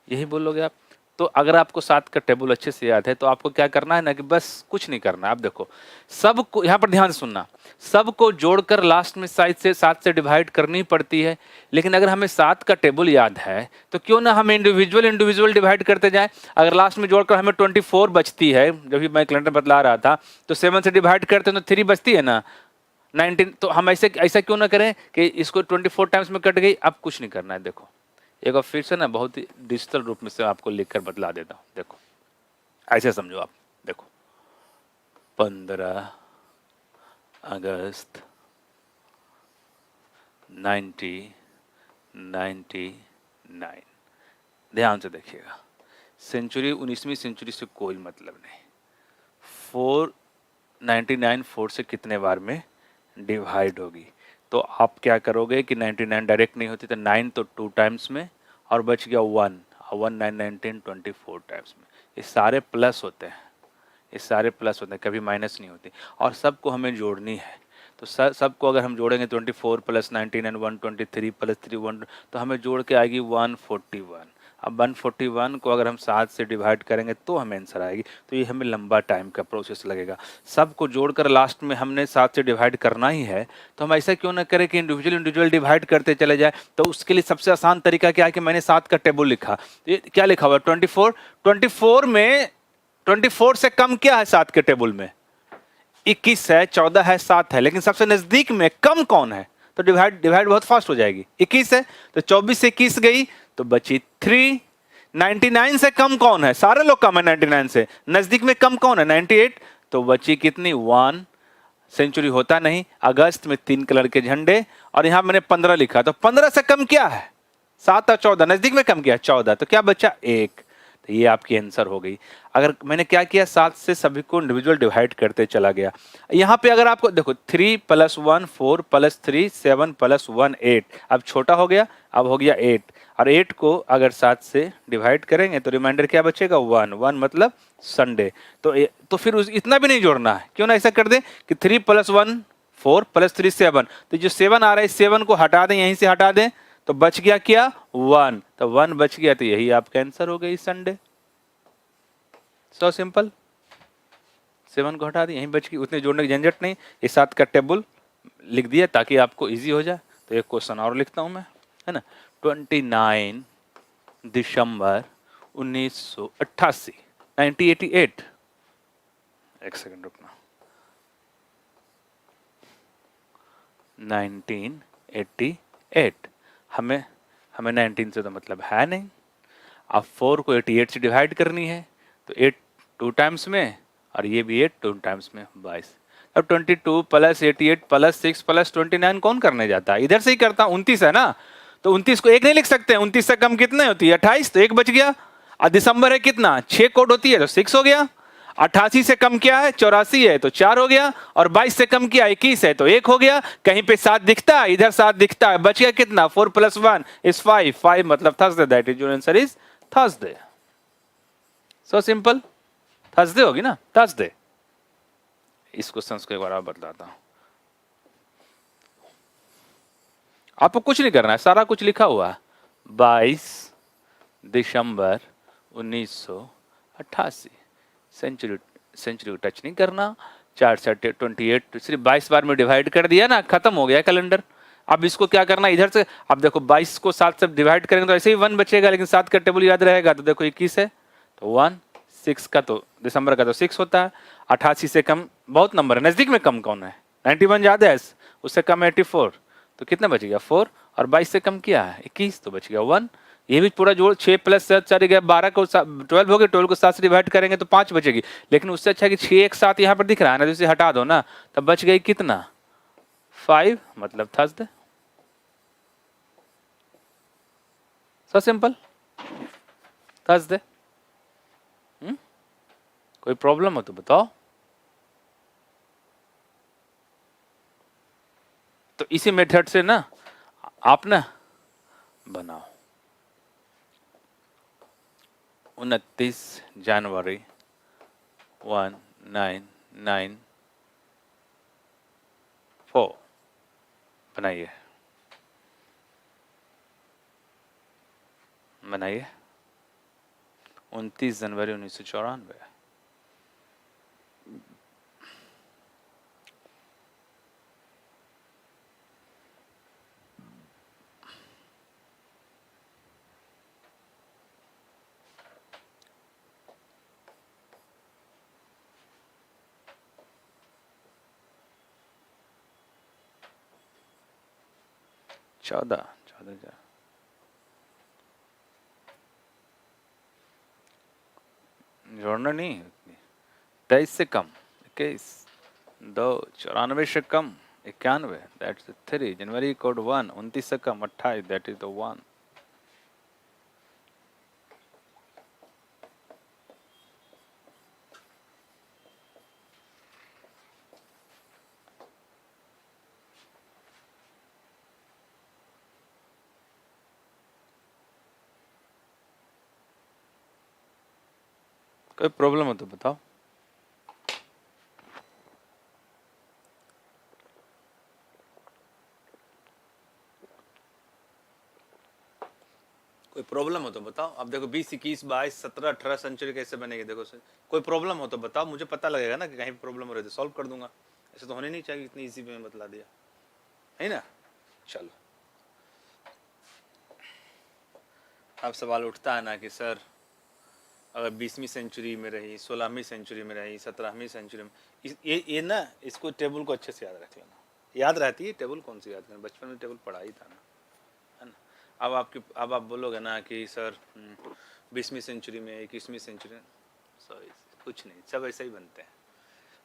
यही बोलोगे आप। तो अगर आपको 7 का टेबल अच्छे से याद है तो आपको क्या करना है ना, कि बस कुछ नहीं करना। आप देखो सबको यहाँ पर ध्यान से सुनना, सबको जोड़कर लास्ट में 7 से डिवाइड करनी पड़ती है, लेकिन अगर हमें 7 का टेबल याद है तो क्यों ना हम इंडिविजुअल इंडिविजुअल डिवाइड करते जाएं। अगर लास्ट में जोड़कर हमें 24 बचती है, जब भी मैं कैलेंडर बदला रहा था, तो 7 से डिवाइड करते हैं तो 3 बचती है ना, 19, तो हम ऐसा क्यों ना करें कि इसको 24 टाइम्स में कट गई। अब कुछ नहीं करना है, देखो एक बार फिर से ना बहुत ही डिजिटल रूप में से आपको लिखकर बतला देता हूँ। देखो ऐसे समझो आप, देखो 15 अगस्त 90, 99। ध्यान से देखिएगा, सेंचुरी 19वीं सेंचुरी से कोई मतलब नहीं। 499 4 से कितने बार में डिवाइड होगी, तो आप क्या करोगे कि 99 डायरेक्ट नहीं होती तो 9 तो 2 टाइम्स में और बच गया 1, 1 9 9 10 24 टाइम्स में। ये सारे प्लस होते हैं, ये सारे प्लस होते हैं, कभी माइनस नहीं होती। और सबको हमें जोड़नी है, तो सबको अगर हम जोड़ेंगे 24 प्लस 99 123 प्लस 3 1, तो हमें जोड़ के आएगी 141। अब 141 को अगर हम 7 से डिवाइड करेंगे तो हमें आंसर आएगी। तो ये हमें लंबा टाइम का प्रोसेस लगेगा। सबको जोड़कर लास्ट में हमने 7 से डिवाइड करना ही है, तो हम ऐसा क्यों ना करें कि इंडिविजुअल डिवाइड करते चले जाए। तो उसके लिए सबसे आसान तरीका क्या है कि मैंने 7 का टेबल लिखा। ये क्या लिखा हुआ है 24, 24 में 24 से कम क्या है 7 के टेबल में? 21 है, 14 है, 7 है, लेकिन सबसे नजदीक में कम कौन है? तो डिवाइड बहुत फास्ट हो जाएगी। 21 है तो 24 से 21 गई तो बची 3। 99 से कम कौन है? सारे लोग कम है 99 से। नजदीक में कम कौन है? 98, तो बची कितनी? 1। सेंचुरी होता नहीं। अगस्त में 3 कलर के झंडे, और यहां मैंने 15 लिखा, तो 15 से कम क्या है? 7 और 14, नजदीक में कम क्या है? 14, तो क्या बचा? 1। तो ये आपकी आंसर हो गई। अगर मैंने क्या किया, 7 से सभी को इंडिविजुअल डिवाइड करते चला गया। यहाँ पे अगर आपको देखो 3 + 1 4 + 3 7 + 1 8, अब छोटा हो गया, अब हो गया 8, और 8 को अगर 7 से डिवाइड करेंगे तो रिमाइंडर क्या बचेगा? 1। 1 मतलब संडे। तो फिर इतना भी नहीं जोड़ना है, क्यों ना ऐसा कर दे कि 3 + 1 4 + 3 7, तो जो 7 आ रहा है 7 को हटा दें, यहीं से हटा दें, तो बच गया क्या? 1। तो 1 बच गया, तो यही आपका आंसर हो गई, संडे। So simple. 7 को हटा दी, यहीं बच गई, उतने जोड़ने की झंझट नहीं। ये 7 का टेबल लिख दिया ताकि आपको इजी हो जाए। तो एक क्वेश्चन और लिखता हूं मैं, है ना। 29 दिसंबर 1988, 1988। एक सेकंड रुकना। 1988। हमें 19 से तो मतलब है नहीं। अब 4 को 88 से डिवाइड करनी है, तो 8 2 टाइम्स में, और ये भी 8 2 टाइम्स में, 22। अब 22 + 88 + 6 + 29 कौन करने जाता है? इधर से ही करता हूं। 29 है ना, तो 29 को 1 नहीं लिख सकते। 29 से कम कितने होती है? 28, तो 1 बच गया। और दिसंबर है कितना? 6 कोड होती है, तो 6 हो गया। 88 से कम क्या है? 84 है, तो 4 हो गया। और 22 से कम क्या? 21 है, तो 1 हो गया। कहीं पे 7 दिखता है, इधर 7 दिखता है, बच गया कितना? 4 + 1 = 5। 5 मतलब Thursday, that is your answer is Thursday. So simple. Thursday होगी ना, थर्सडे। इस क्वेश्चन को एक बार और बताता हूं। आपको कुछ नहीं करना है, सारा कुछ लिखा हुआ है। 22 दिसंबर 1988। सेंचुरी टच नहीं करना। 4 से 28, सिर्फ 22 बार में डिवाइड कर दिया ना, खत्म हो गया कैलेंडर। अब इसको क्या करना, इधर से, अब देखो 22 को 7 से डिवाइड करेंगे तो ऐसे ही 1 बचेगा, लेकिन 7 का टेबल याद रहेगा। तो देखो 21 है तो 1, 6 का तो दिसंबर का तो 6 होता है। 88 से कम बहुत नंबर है, नजदीक में कम कौन है? 91 ज्यादा है, उससे कम 84, तो कितना बच गया? 4। और 22 से कम क्या है? 21, तो बच गया 1। ये भी पूरा जोड़, 6 + 7 4 गया 12 को 12 हो गए, 12 को 7 से डिवाइड करेंगे तो 5 बचेगी। लेकिन उससे अच्छा है कि 6 एक साथ यहाँ पर दिख रहा है ना, तो इसे हटा दो ना, तब बच गई कितना? 5, मतलब थर्सडे। So simple, Thursday. कोई प्रॉब्लम हो तो बताओ। तो इसी मेथड से ना आप ना बनाओ। 29 जनवरी 1994 बनाइए, बनाइए। 29 जनवरी 1994। चौदह जोड़ना नहीं। 23 से कम 21, 2 94 से कम 91, दैट्स 3, जनवरी कोड 1, 29 से कम 28, दैट इज द 1। कोई प्रॉब्लम हो तो बताओ। कोई प्रॉब्लम हो तो बताओ। अब देखो 20, 21, 22, 17, 18 सेंचुरी कैसे बनेगी, देखो सर। कोई प्रॉब्लम हो तो बताओ, मुझे पता लगेगा ना कि कहीं प्रॉब्लम हो रही है तो सॉल्व कर दूंगा। ऐसे तो होने नहीं चाहिए, इतनी इजी में बतला दिया है ना। चलो, अब सवाल उठता है ना कि सर अगर 20वीं सेंचुरी में रही, 16वीं सेंचुरी में रही, 17वीं सेंचुरी में, ये ना, इसको टेबल को अच्छे से याद रख लेना। याद रहती है टेबल, कौन सी याद करना, बचपन में टेबल पढ़ा ही था ना, है ना। अब आप बोलोगे ना कि सर 20वीं सेंचुरी में, 21वीं सेंचुरी में, सॉरी कुछ नहीं, सब ऐसे ही बनते हैं।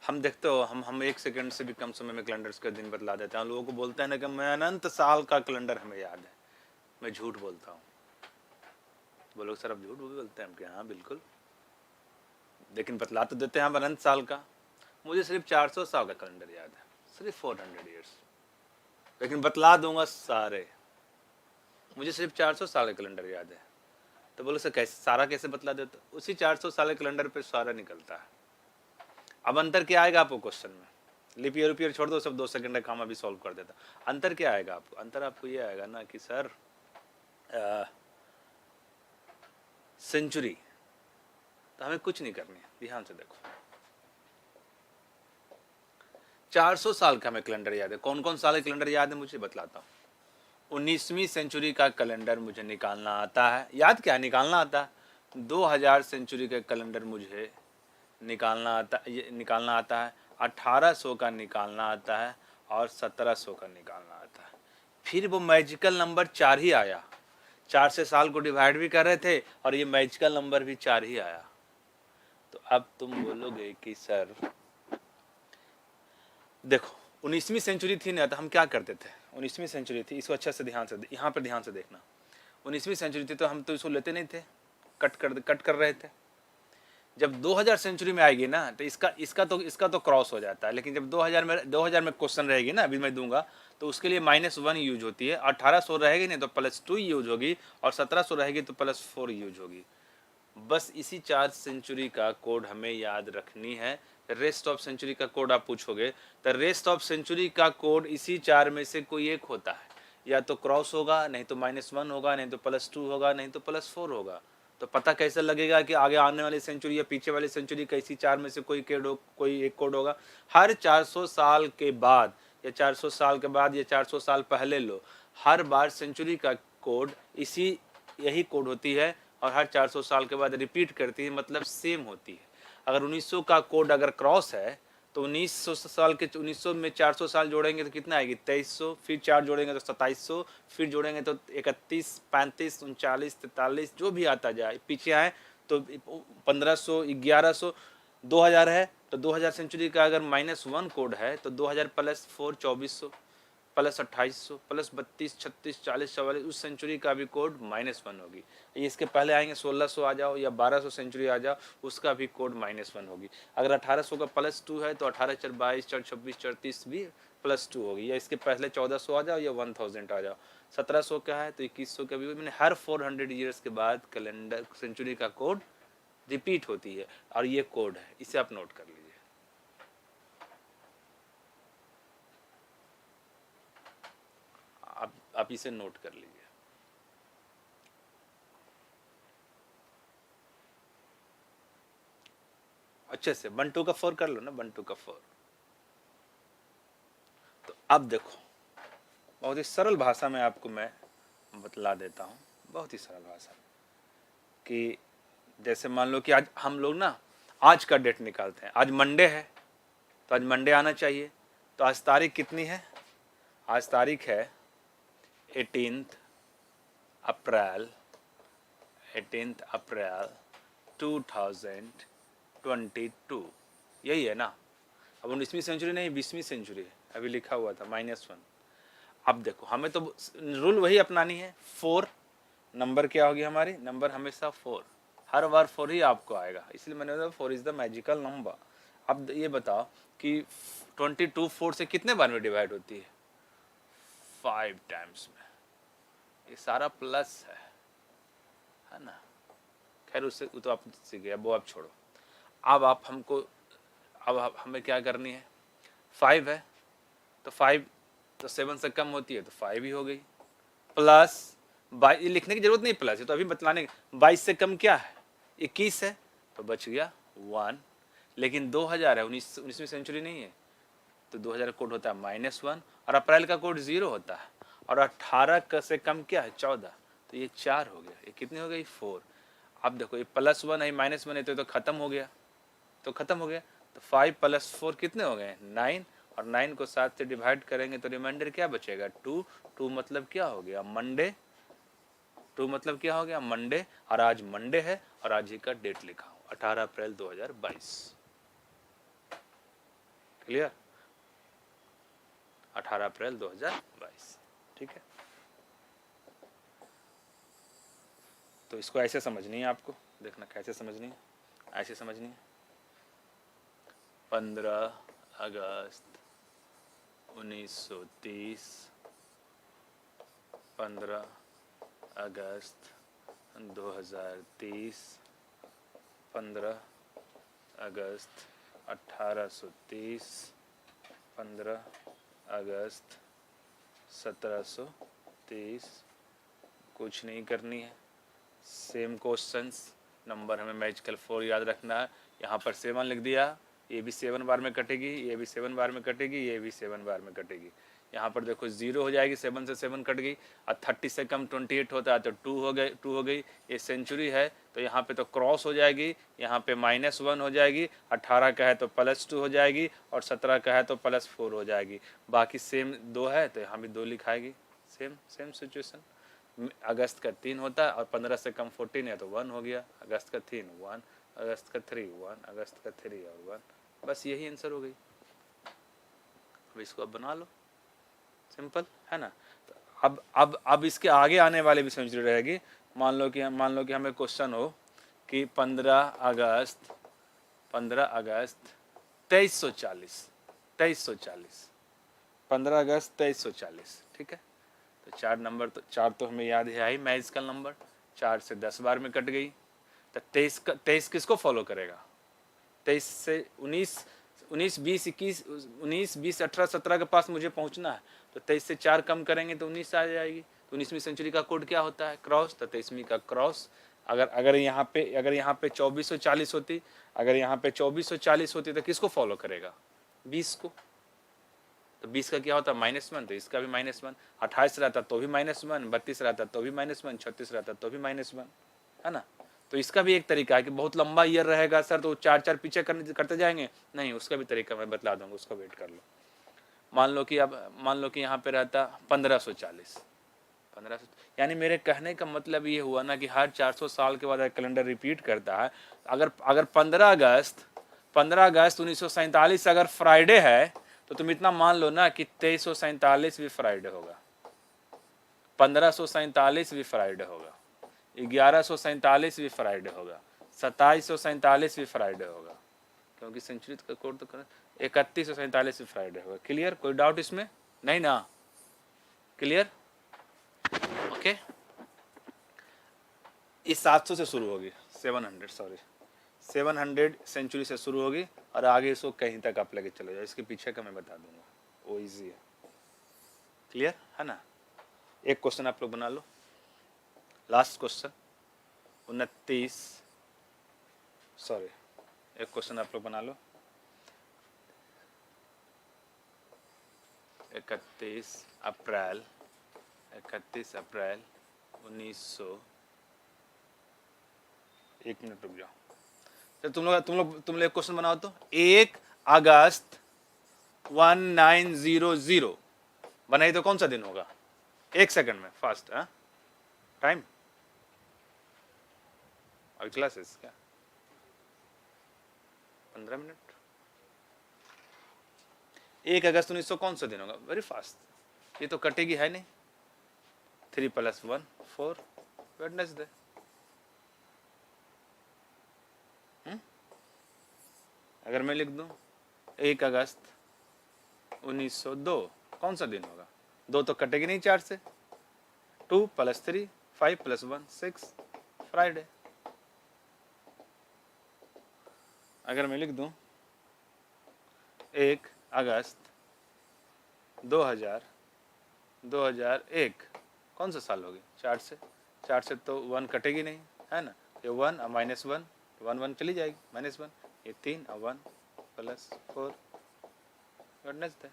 हम देखते हो, हम 1 सेकंड से भी कम समय में कैलेंडर्स का दिन बदला देते हैं। लोगों को बोलते हैं ना कि मैं अनंत साल का कैलेंडर हमें याद है। मैं झूठ बोलता हूँ। बोलो सर आप झूठ बोलते हैं? हम कि हाँ बिल्कुल, लेकिन बतला तो देते हैं हम अनंत साल का। मुझे सिर्फ 400 साल का कैलेंडर याद है, सिर्फ 400 ईयर्स, लेकिन बतला दूंगा सारे। मुझे सिर्फ 400 साल का कैलेंडर याद है। तो बोलो सर कैसे, सारा कैसे बतला देते? उसी 400 साल के कैलेंडर पे सारा निकलता है। अब अंतर क्या आएगा आपको क्वेश्चन में? लिप ईयर उपीयर छोड़ दो, सब 2 सेकंड का काम अभी सॉल्व कर देता। अंतर क्या आएगा आपको? अंतर आपको ये आएगा ना कि सर सेंचुरी तो हमें कुछ नहीं करनी है, ध्यान से देखो। 400 साल का हमें कैलेंडर याद है। कौन कौन साल का कैलेंडर याद है मुझे बतलाता हूँ। 19वीं सेंचुरी का कैलेंडर मुझे निकालना आता है। याद क्या निकालना आता है? 2000 सेंचुरी का कैलेंडर मुझे निकालना आता है। 1800 का निकालना आता है और 1700 का निकालना आता है। फिर वो मैजिकल नंबर 4 ही आया। 4 से साल को डिवाइड भी कर रहे थे और ये मैजिकल नंबर भी 4 ही आया। तो अब तुम बोलोगे कि सर देखो 19वीं सेंचुरी थी ना, तो हम क्या करते थे? 19वीं सेंचुरी थी, इसको अच्छे से ध्यान से, यहाँ पर ध्यान से देखना। 19वीं सेंचुरी थी तो हम तो इसको लेते नहीं थे, कट कर रहे थे। जब 2000 सेंचुरी में आएगी ना तो इसका तो क्रॉस हो जाता है। लेकिन जब 2000 में क्वेश्चन रहेगी ना, अभी मैं दूंगा, तो उसके लिए -1 यूज होती है। 1800 रहेगी नहीं तो +2 यूज होगी, और 1700 रहेगी तो +4 यूज होगी। बस इसी 4 सेंचुरी का कोड हमें याद रखनी है। रेस्ट ऑफ सेंचुरी का कोड आप पूछोगे तो रेस्ट ऑफ सेंचुरी का कोड इसी 4 में से कोई एक होता है। या तो क्रॉस होगा, नहीं तो -1 होगा, नहीं तो +2 होगा, नहीं तो +4 होगा। तो पता कैसे लगेगा कि आगे आने वाली सेंचुरी या पीछे वाली सेंचुरी कैसी 4 में से कोई एक कोड होगा? हर 400 साल के बाद, या 400 साल के बाद, या 400 साल पहले लो, हर बार सेंचुरी का कोड यही कोड होती है, और हर 400 साल के बाद रिपीट करती है, मतलब सेम होती है। अगर 1900 का कोड अगर क्रॉस है तो 1900 साल के 1900 में 400 साल जोड़ेंगे तो कितना आएगी? 2300, फिर 4 जोड़ेंगे तो 2700, फिर जोड़ेंगे तो 31, 35, 39, 43, जो भी आता जाए। पीछे आए तो 1500, 1100, 2000 है तो 2000 सेंचुरी का अगर -1 कोड है तो 2000 +4 2400, +2800, +32, 36, 40, 44, उस सेंचुरी का भी कोड -1 होगी। इसके पहले आएंगे 1600 आ जाओ या 1200 सेंचुरी आ जाओ, उसका भी कोड -1 होगी। अगर 1800 का +2 है तो 18 4 22 4 26 34 भी +2 होगी। या इसके पहले 1400 आ जाओ या 1000 आ जाओ। 1700 का है तो 2100 का भी। मैंने हर 400 ईयर्स के बाद कैलेंडर सेंचुरी का कोड रिपीट होती है, और ये कोड है, इसे आप नोट कर लीजिए। आप इसे नोट कर लीजिए। अच्छे से 1 2 का 4 कर लो ना, 1 2 का 4। तो अब देखो, बहुत ही सरल भाषा में आपको मैं बतला देता हूँ, बहुत ही सरल भाषा में, कि जैसे मान लो कि आज हम लोग ना आज का डेट निकालते हैं। आज मंडे है तो आज मंडे आना चाहिए। तो आज तारीख कितनी है? आज तारीख है 18 अप्रैल 2022। यही है ना। अब 19वीं सेंचुरी नहीं, 20वीं सेंचुरी है। अभी लिखा हुआ था -1। अब देखो हमें तो रूल वही अपनानी है, 4 नंबर क्या होगी हमारी, नंबर हमेशा 4, हर बार 4 ही आपको आएगा, इसलिए मैंने बोला 4 इज द मैजिकल नंबर। अब ये बताओ कि 22 4 से कितने बार में डिवाइड होती है, 5 टाइम्स में। ये सारा प्लस है ना। खैर उससे वो तो आप सीख गए, वो आप छोड़ो। अब आप हमको, अब हमें क्या करनी है, 5 है तो 5 तो 7 से कम होती है तो 5 ही हो गई, प्लस 22, ये लिखने की जरूरत नहीं प्लस, है तो अभी बतलाने, 22 से कम क्या है, 21 है तो बच गया 1, लेकिन 2000 है, 19वीं सेंचुरी नहीं है, तो 2000 का कोड होता है -1 और अप्रैल का कोड 0 होता है, और 18 से कम क्या है 14, तो ये 4 हो गया, ये कितनी हो गई 4। अब देखो ये +1 है -1 है तो खत्म हो गया, तो खत्म हो गया, तो 5 + 4 कितने हो गए 9, और 9 को 7 से डिवाइड करेंगे तो रिमाइंडर क्या बचेगा 2। 2 मतलब क्या हो गया मंडे, 2 मतलब क्या हो गया मंडे, और आज मंडे है और आज ही का डेट लिखा हूँ 18 अप्रैल 2022। क्लियर, 18 अप्रैल 2022, ठीक है। तो इसको ऐसे समझनी है आपको, देखना कैसे समझनी है, ऐसे समझनी है। 15 अगस्त 1930, 15 अगस्त 2030, 15 अगस्त 1830, 15 अगस्त 1730। कुछ नहीं करनी है, सेम क्वेश्चंस, नंबर हमें मैजिकल 4 याद रखना है। यहाँ पर 7 लिख दिया, ये भी 7 बार में कटेगी, ये भी 7 बार में कटेगी, ये भी 7 बार में कटेगी। यहाँ पर देखो 0 हो जाएगी, 7 से 7 कट गई, और 30 से कम 28 होता है तो 2 हो गए, 2 हो गई। ये सेंचुरी है तो यहाँ पे तो क्रॉस हो जाएगी, यहाँ पे -1 हो जाएगी, 18 का है तो +2 हो जाएगी, और 17 का है तो +4 हो जाएगी। बाकी सेम 2 है तो यहाँ भी 2 लिखाएगी, सेम सिचुएशन। अगस्त का 3 होता है और 15 से कम 14 है तो 1 हो गया, अगस्त का 3 1, अगस्त का 3 1, अगस्त का 3 और 1, बस यही आंसर हो गई। अब इसको अब बना लो, सिंपल है ना। तो अब इसके आगे आने वाले भी सेंचुरी रहेगी। मान लो कि हमें क्वेश्चन हो कि 15 अगस्त 2340, 15 अगस्त 2340, ठीक है। तो 4 नंबर, तो 4 तो हमें याद है ही मैजिकल नंबर, 4 से 10 बार में कट गई, तो 23 किसको फॉलो करेगा, 23 से 19 20 21 19 20 18 17 के पास मुझे पहुंचना है, तो 23 से 4 कम करेंगे तो 19 आ जाएगी। तो 19वीं सेंचुरी का कोड क्या होता है क्रॉस, तो 23वीं का क्रॉस। अगर यहाँ पे 2440 होती, अगर यहाँ पे 2440 होती तो किसको फॉलो करेगा 20 को, तो 20 का क्या होता है -1, तो इसका भी -1, 28 रहता तो भी -1, 32 रहता तो भी -1, 36 रहता तो भी -1, है ना। तो इसका भी एक तरीका है कि बहुत लंबा ईयर रहेगा सर तो 4 पीछे करते जाएंगे, नहीं उसका भी तरीका मैं बतला दूंगा, उसका वेट कर लो। मान लो कि यहाँ पे रहता 1540, यानी मेरे कहने का मतलब ये हुआ ना कि हर 400 साल के बाद कैलेंडर रिपीट करता है। अगर 15 अगस्त 1947 अगर फ्राइडे है तो तुम इतना मान लो ना कि 2347 भी फ्राइडे होगा, 1547 भी फ्राइडे होगा, 1147 भी फ्राइडे होगा, 2747 भी फ्राइडे होगा, क्योंकि सेंचुरी का कोड तो 3147 भी फ्राइडे होगा। क्लियर, कोई डाउट इसमें नहीं ना, क्लियर ओके। ये 700 से शुरू होगी, 700 सेंचुरी से शुरू होगी और आगे इसको कहीं तक आप लेके चले जाओ, इसके पीछे का मैं बता दूंगा, वो इजी है। क्लियर है ना। एक क्वेश्चन आप लोग बना लो, लास्ट क्वेश्चन एक क्वेश्चन आप लोग बना लो, 31 अप्रैल 1900, एक मिनट रुक जाओ, तो तुम लोग एक क्वेश्चन बनाओ तो 1 अगस्त 1900 बनाई तो कौन सा दिन होगा, 1 सेकंड में फास्ट, हाँ टाइम और क्लासेस क्या 15 मिनट। 1 अगस्त 1900 कौन सा दिन होगा? वेरी फास्ट, ये तो कटेगी है नहीं। 3 + 1 4, वेडनेसडे। अगर मैं लिख दूं 1 अगस्त 1902 कौन सा दिन होगा? 2 तो कटेगी नहीं 4 से। 2 + 3 5 + 1 6, फ्राइडे। अगर मैं लिख दूं 1 अगस्त 2001 कौन सा साल होगी? 4 से। 4 से तो 1 कटेगी नहीं, है ना? ये 1 और -1 1 1 चली जाएगी, -1, ये 3 और 1 + 4, वेडनेसडे।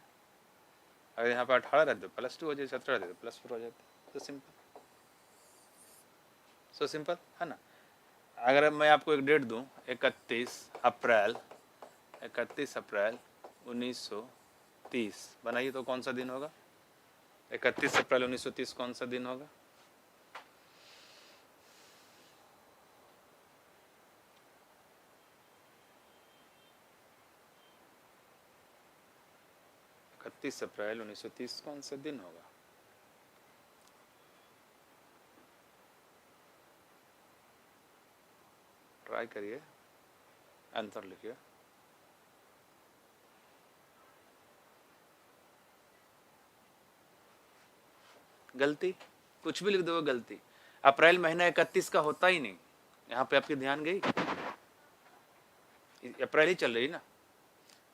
अगर यहाँ पर 18 रहते तो +2 हो जाए, 17 रहते तो +4 हो जाते। तो सिंपल, सो सिंपल, है ना? अगर मैं आपको एक डेट दूं 31 अप्रैल 1930, बनाइए तो कौन सा दिन होगा? 31 अप्रैल 1930 कौन सा दिन होगा? अप्रैल 1930 कौन सा दिन होगा? ट्राई करिए, आंसर लिखिए। गलती, कुछ भी लिख दो गलती। अप्रैल महीना 31 का होता ही नहीं। यहाँ पे आपकी ध्यान गई? अप्रैल ही चल रही ना,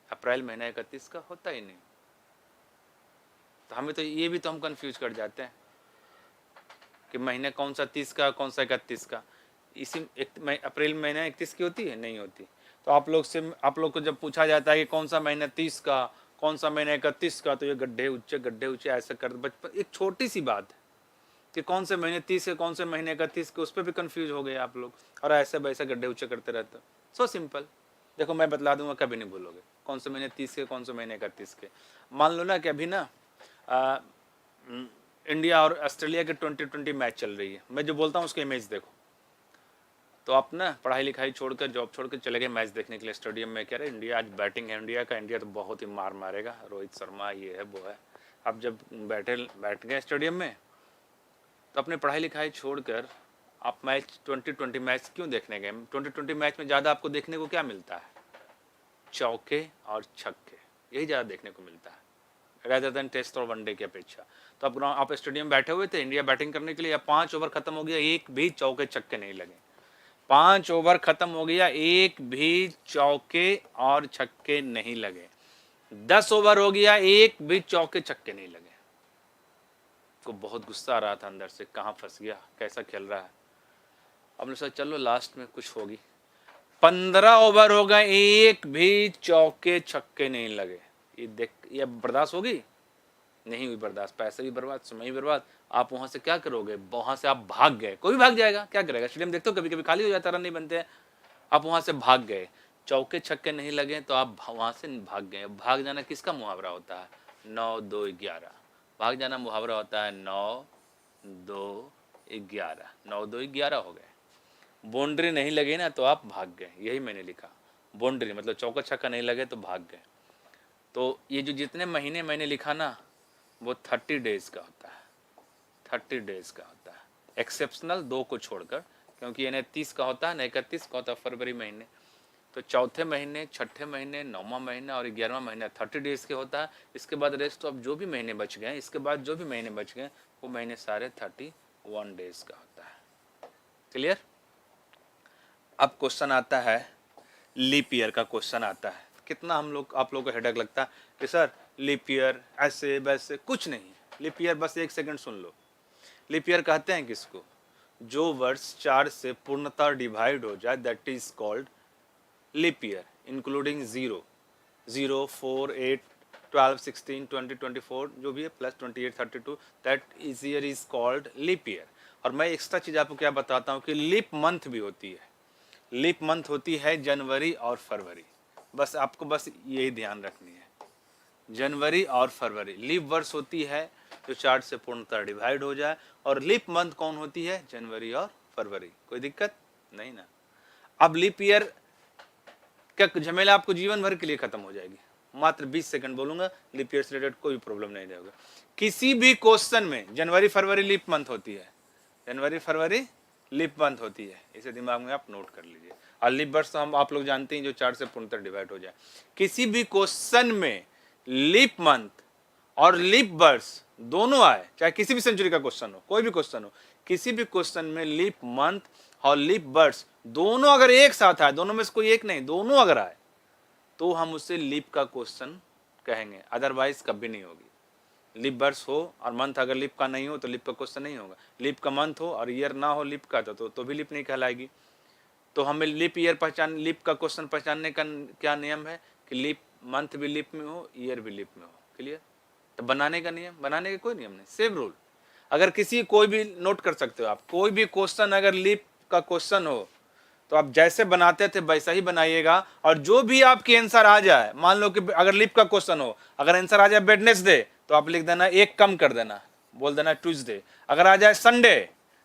अप्रैल महीना 31 का होता ही नहीं। तो हमें तो ये भी तो हम कंफ्यूज कर जाते हैं कि महीने कौन सा 30 का कौन सा 31 का। इसी अप्रैल महीना 31 की होती है? नहीं होती। तो आप लोग को जब पूछा जाता है कि कौन सा महीना 30 का, कौन सा महीना 31 का, तो ये गड्ढे ऊंचे ऐसा कर बचपन। एक छोटी सी बात है कि कौन से महीने 30 के, कौन से महीने 31 के, उस पर भी कंफ्यूज हो गए आप लोग, और ऐसे वैसे गड्ढे ऊंचे करते रहते हो। सो सिंपल, देखो मैं बतला दूंगा, कभी नहीं भूलोगे कौन से महीने 30 के, कौन से महीने 31 के। मान लो ना कि अभी ना इंडिया और ऑस्ट्रेलिया के 2020 मैच चल रही है। मैं जो बोलता हूँ उसके इमेज देखो, तो आप ना पढ़ाई लिखाई छोड़कर, जॉब छोड़कर चले गए मैच देखने के लिए स्टेडियम में। कह रहे इंडिया आज बैटिंग है इंडिया का, इंडिया तो बहुत ही मार मारेगा, रोहित शर्मा ये है वो है। अब जब बैठ गए स्टेडियम में, तो अपने पढ़ाई लिखाई छोड़कर आप मैच 2020 मैच क्यों देखने गए? 2020 मैच में ज़्यादा आपको देखने को क्या मिलता है? चौके और छक्के, यही ज़्यादा देखने को मिलता है रेदर देन टेस्ट और वनडे की अपेक्षा। तो आप स्टेडियम बैठे हुए थे इंडिया बैटिंग करने के लिए, 5 ओवर खत्म हो गया, एक भी चौके छक्के नहीं लगे। 5 ओवर खत्म हो गया, एक भी चौके और छक्के नहीं लगे। 10 ओवर हो गया, एक भी चौके छक्के नहीं लगे। को बहुत गुस्सा आ रहा था अंदर से, कहाँ फंस गया, कैसा खेल रहा है। अब ने सोचा चलो लास्ट में कुछ होगी। 15 ओवर हो गए, एक भी चौके छक्के नहीं लगे। ये देख, ये बर्दाश्त होगी? नहीं हुई बर्दाश्त। पैसे भी बर्बाद, समय भी बर्बाद। आप वहां से क्या करोगे? वहां से आप भाग गए। कोई भी भाग जाएगा, क्या करेगा? स्टेडियम देखते हो कभी कभी खाली हो जाता, रन नहीं बनते हैं। आप वहां से भाग गए, चौके छक्के नहीं लगे तो आप वहां से भाग गए। भाग जाना किसका मुहावरा होता है? 9 2 11। भाग जाना मुहावरा होता है 9 2 11। 9 2 11 हो गए। बाउंड्री नहीं लगी ना तो आप भाग गए, यही मैंने लिखा। बाउंड्री मतलब चौका छक्का नहीं लगे तो भाग गए। तो ये जो जितने महीने मैंने लिखा ना, वो 30 डेज का होता है। 30 डेज का होता है, एक्सेप्शनल 2 को छोड़कर, क्योंकि इन्हें 30 का होता है ना 31 का होता है फरवरी महीने। तो चौथे महीने, छठे महीने, 9वां महीना और 11वां महीना 30 डेज के होता है। इसके बाद रेस्ट ऑफ जो भी महीने बच गए, इसके बाद जो भी महीने बच गए, वो महीने सारे 31 डेज का होता है। क्लियर? अब क्वेश्चन आता है, लीप ईयर का क्वेश्चन आता है। कितना आप लोगों को हेडेक लगता है कि सर लीप ईयर ऐसे वैसे, कुछ नहीं। लीप ईयर बस 1 सेकंड सुन लो। लीप ईयर कहते हैं किसको? जो वर्ष 4 से पूर्णतः डिवाइड हो जाए, that is called leap year, including 0 0 4 8 12 16 20 24 जो भी है, plus 28 32, that is year is called leap year. और मैं एक्स्ट्रा चीज आपको क्या बताता हूँ कि लीप मंथ भी होती है। लीप मंथ होती है जनवरी और फरवरी। बस आपको बस यही ध्यान रखनी है, जनवरी और फरवरी। लीप वर्ष होती है जो 4 से पूर्णतः डिवाइड हो जाए, और लीप मंथ कौन होती है? जनवरी और फरवरी। कोई दिक्कत नहीं ना? अब लीप ईयर का झमेला आपको जीवन भर के लिए खत्म हो जाएगी। मात्र 20 सेकंड बोलूंगा, लीप ईयर से रिलेटेड कोई प्रॉब्लम नहीं रहेगा। किसी भी क्वेश्चन में जनवरी फरवरी लीप मंथ होती है, जनवरी फरवरी लीप मंथ होती है, इसे दिमाग में आप नोट कर लीजिए। और लीप वर्ष तो हम आप लोग जानते हैं जो 4 से पूर्णतः डिवाइड हो जाए। किसी भी क्वेश्चन में लीप मंथ और लीप वर्ष दोनों आए, चाहे किसी भी सेंचुरी का क्वेश्चन हो, कोई भी क्वेश्चन हो, किसी भी क्वेश्चन में लीप मंथ और लीप वर्ष दोनों अगर एक साथ आए, दोनों में से कोई एक नहीं, दोनों अगर आए, तो हम उसे लीप का क्वेश्चन कहेंगे, अदरवाइज कभी नहीं होगी। लीप वर्ष हो और मंथ अगर लीप का नहीं हो तो लीप का क्वेश्चन नहीं होगा। लीप का मंथ हो और ईयर ना हो लीप का तो भी लीप नहीं कहलाएगी। तो हमें लीप ईयर पहचान, लीप का क्वेश्चन पहचानने का क्या नियम है कि लीप मंथ भी लीप में हो, ईयर भी लीप में हो। क्लियर? तो बनाने का नियम, बनाने का कोई नियम नहीं, सेम रूल। अगर किसी कोई भी नोट कर सकते हो आप, कोई भी क्वेश्चन अगर लीप का क्वेश्चन हो तो आप जैसे बनाते थे वैसा ही बनाइएगा, और जो भी आपकी आंसर आ जाए, मान लो कि अगर लीप का क्वेश्चन हो, अगर आंसर आ जाए वेडनेसडे तो आप लिख देना एक कम कर देना, बोल देना ट्यूसडे। अगर आ जाए संडे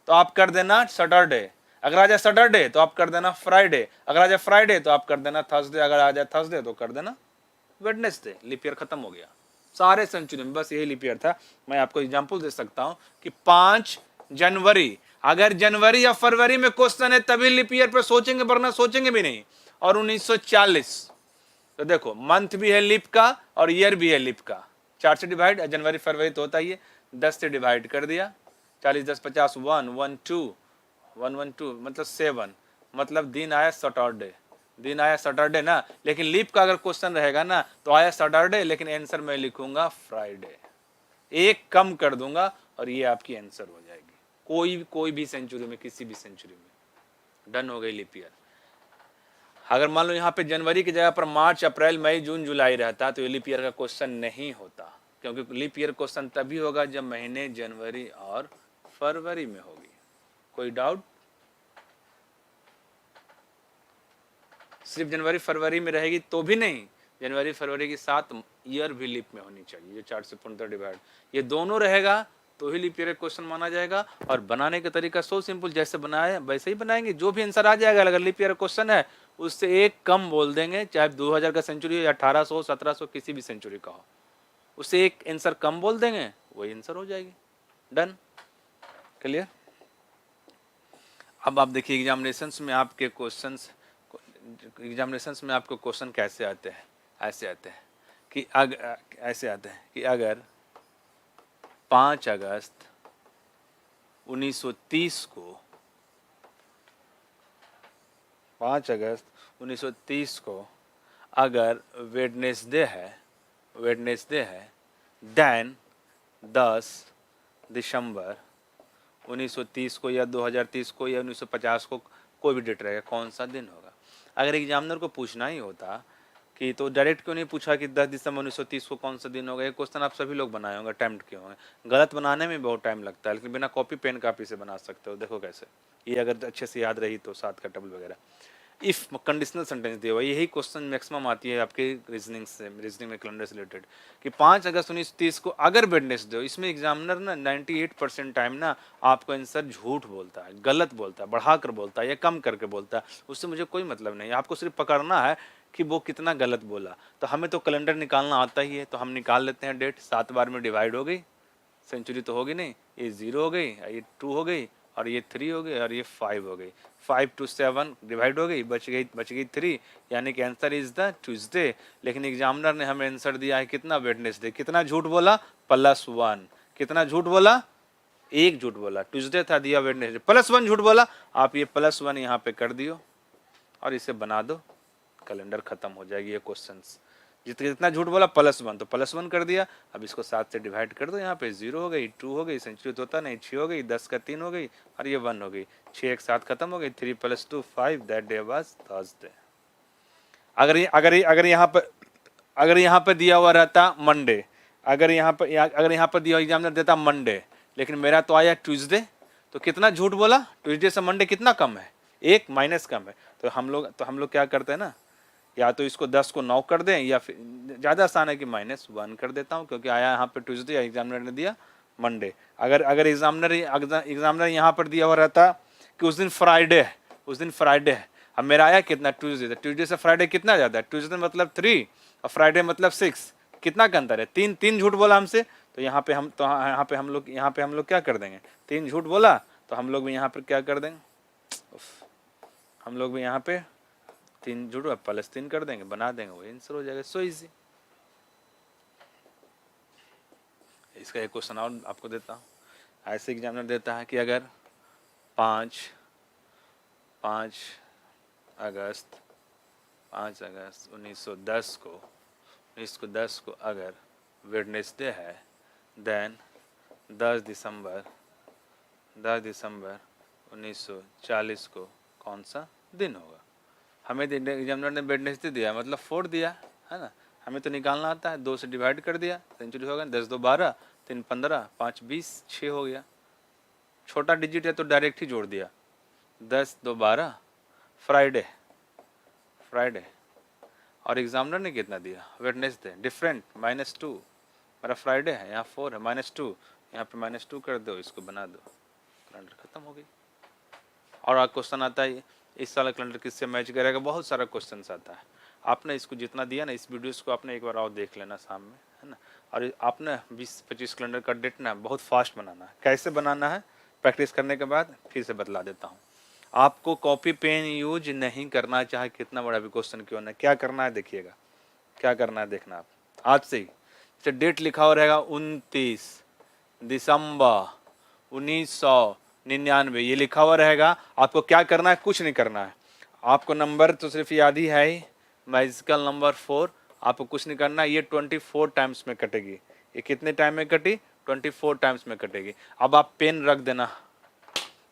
तो आप कर देना सैटरडे। अगर आ जाए सैटरडे तो आप कर देना फ्राइडे। अगर आ जाए फ्राइडे तो आप कर देना थर्सडे। अगर आ जाए थर्सडे तो कर देना वेडनेसडे। लीप ईयर खत्म हो गया सारे सेंचुरी में, बस यही लीप ईयर था। मैं आपको एग्जांपल दे सकता हूं कि 5 जनवरी, अगर जनवरी या फरवरी में क्वेश्चन है तभी लीप ईयर पर सोचेंगे, वरना सोचेंगे भी नहीं। और 1940 तो देखो मंथ भी है लीप का और ईयर भी है लीप का। 4 से डिवाइड, जनवरी फरवरी तो होता ही है, 10 से डिवाइड कर दिया, 40 10 50, 1 1 2 1 1 2 मतलब 7, मतलब दिन आया सैटरडे, दिन आया सैटरडे ना। लेकिन लीप का अगर क्वेश्चन रहेगा ना तो आया सैटरडे, लेकिन आंसर मैं लिखूंगा फ्राइडे, एक कम कर दूंगा और ये आपकी आंसर हो जाएगी। कोई भी सेंचुरी में, किसी भी सेंचुरी में डन हो गई लीप ईयर। अगर मान लो यहाँ पे जनवरी की जगह पर मार्च अप्रैल मई जून जुलाई रहता तो ये लीप ईयर का क्वेश्चन नहीं होता, क्योंकि लीप ईयर क्वेश्चन तभी होगा जब महीने जनवरी और फरवरी में होगी। कोई डाउट? सिर्फ जनवरी फरवरी में रहेगी तो भी नहीं, जनवरी फरवरी की 7 ईयर भी लीप में होनी चाहिए, ये 4 से पूर्णतः डिवाइड, ये दोनों रहेगा तो ही लीप ईयर क्वेश्चन माना जाएगा। और बनाने का तरीका सो सिंपल, जैसे बनाया वैसे ही बनाएंगे। जो भी आंसर आ जाएगा अगर लीप ईयर क्वेश्चन है उससे एक कम बोल देंगे, चाहे 2000 का सेंचुरी हो या 1800 1700 किसी भी सेंचुरी का हो, उससे एक आंसर कम बोल देंगे, वही आंसर हो जाएगी। डन? क्लियर? अब आप देखिए एग्जामिनेशंस में आपके क्वेश्चंस, एग्जामिनेशंस में आपको क्वेश्चन कैसे आते हैं, ऐसे आते हैं कि ऐसे आते हैं कि अगर 5 अगस्त 1930 को 5 अगस्त 1930 को अगर वेडनेसडे है, देन 10 दिसंबर 1930 को या 2030 को या 1950 को, कोई भी डेट रहेगा, कौन सा दिन होगा। अगर एग्जामिनर को पूछना ही होता कि तो डायरेक्ट क्यों नहीं पूछा कि 10 दिसंबर 1930 को कौन सा दिन होगा। ये क्वेश्चन आप सभी लोग बनाए होंगे, अटेम्प्ट किए होंगे। गलत बनाने में बहुत टाइम लगता है, लेकिन बिना कॉपी पेन कापी से बना सकते हो। देखो कैसे, ये अगर अच्छे से याद रही तो 7 का टेबल वगैरह। इफ कंडीशनल सेंटेंस दिया हुआ, यही क्वेश्चन मैक्सिमम आती है आपके रीजनिंग में कैलेंडर से रिलेटेड कि 5 अगस्त 1930 को अगर वेडनेसडे हो। इसमें एग्जामिनर ना 98% टाइम ना आपको आंसर झूठ बोलता है, गलत बोलता है, बढ़ाकर बोलता है या कम करके बोलता है। उससे मुझे कोई मतलब नहीं, आपको सिर्फ पकड़ना है कि वो कितना गलत बोला। तो हमें तो कैलेंडर निकालना आता ही है, तो हम निकाल लेते हैं। डेट 7 बार में डिवाइड हो गई, सेंचुरी तो होगी नहीं, ये 0 हो गई, ये 2 हो गई, और ये 3 हो गई, और ये 5 हो गई। 5 to 7 डिवाइड हो गई, बच गई 3, यानी कि आंसर इज द ट्यूसडे। लेकिन एग्जामिनर ने हमें आंसर दिया है कितना, वेडनेसडे। कितना झूठ बोला? +1। कितना झूठ बोला? एक झूठ बोला, ट्यूसडे था, दिया वेडनेसडे। +1 झूठ बोला। आप ये +1 यहाँ पे कर दियो और इसे बना दो, कैलेंडर खत्म हो जाएगी। ये क्वेश्चंस जितना झूठ बोला +1 तो +1 कर दिया। अब इसको 7 से डिवाइड कर दो, यहाँ पे 0 हो गई, 2 हो गई, सेंचुरी तो होता नहीं, 6 हो गई, 10 का 3 हो गई, और ये 1 हो गई। 6 एक साथ खत्म हो गई। 3 + 2 5, दैट डे वाज थर्सडे। अगर यहाँ पे दिया हुआ रहता मंडे, अगर यहाँ पर दिया एग्जामिनर देता मंडे, लेकिन मेरा तो आया ट्यूसडे, तो कितना झूठ बोला? ट्यूसडे से मंडे कितना कम है? 1 माइनस कम है। तो हम लोग क्या करते हैं ना, या तो इसको 10 को 9 कर दें, या फिर ज़्यादा आसान है कि -1 कर देता हूँ, क्योंकि आया यहाँ पे ट्यूसडे, एग्जामिनर ने दिया मंडे। अगर एग्जामिनर यहाँ पर दिया हुआ रहता कि उस दिन फ्राइडे है, अब मेरा आया कितना? ट्यूसडे। ट्यूसडे से फ्राइडे कितना ज़्यादा है? ट्यूसडे मतलब 3, और फ्राइडे मतलब 6, कितना का अंतर है? 3, 3 झूठ बोला हमसे, तो यहाँ पे हम लोग क्या कर देंगे? 3 झूठ बोला तो हम लोग भी यहाँ पर क्या कर देंगे? हम लोग भी यहाँ पे 3 झूठ प्लस 3 कर देंगे, बना देंगे, वो आंसर हो जाएगा। So easy. इसका एक क्वेश्चन और आपको देता हूँ। ऐसे एग्जामिनर देता है कि अगर 5 अगस्त 1910 को अगर वेडनेसडे है, देन 10 दिसंबर 1940 को कौन सा दिन होगा? हमें एग्जामिनर ने वेडनेसडे दिया, मतलब 4 दिया है ना, हमें तो निकालना आता है, 2 से डिवाइड कर दिया, सेंचुरी होगा। 10 2 12, 3 15, 5 20, 6 हो गया। छोटा डिजिट है तो डायरेक्ट ही जोड़ दिया। 10 2 12 फ्राइडे, और एग्जामिनर ने कितना दिया? वेडनेसडे, डिफरेंट -2, मेरा फ्राइडे है, यहाँ 4 है, -2, यहाँ पे -2 कर दो, इसको बना दो, कैलेंडर खत्म हो गई। और क्वेश्चन आता है इस साल कैलेंडर किससे मैच करेगा? बहुत सारा क्वेश्चन आता है। आपने इसको जितना दिया ना, इस वीडियोस को आपने एक बार और देख लेना शाम में, है ना। और आपने 20-25 कैलेंडर का डेट ना बहुत फास्ट बनाना है। कैसे बनाना है? प्रैक्टिस करने के बाद फिर से बतला देता हूँ। आपको कॉपी पेन यूज नहीं करना, चाहे कितना बड़ा भी क्वेश्चन क्यों ना। क्या करना है देखिएगा, क्या करना है देखना आप आज से ही। डेट लिखा हुआ रहेगा 29 दिसंबर 1999, ये लिखा हुआ रहेगा। आपको क्या करना है? कुछ नहीं करना है। आपको नंबर तो सिर्फ याद ही है, मैजिकल नंबर 4। आपको कुछ नहीं करना है। ये 24 टाइम्स में कटेगी। ये कितने टाइम में कटी? 24 टाइम्स में कटेगी। अब आप पेन रख देना।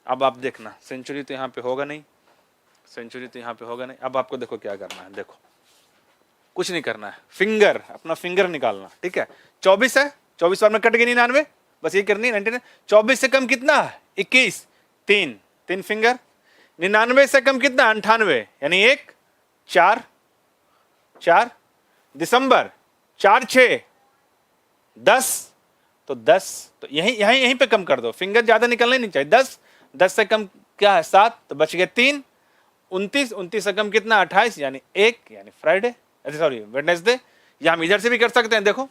अब आप देखना, सेंचुरी तो यहाँ पे होगा नहीं, अब आपको देखो क्या करना है। देखो कुछ नहीं करना है, फिंगर, अपना फिंगर निकालना, ठीक है। 24 है, 24 बार में कट गई 99, बस ये करनी है। 99, 24 से कम कितना है? 21, 3 फिंगर। 99 से कम कितना? 98, यानी 1 4 दिसंबर 4 6 10, तो 10, तो यहीं पे कम कर दो, फिंगर ज्यादा निकलना ही नहीं चाहिए। 10 से कम क्या है? 7, तो बच गए 3। 29 से कम कितना? 28, यानी 1, यानी फ्राइडे, सॉरी वेडनेसडे। या हम इधर से भी कर सकते हैं। देखो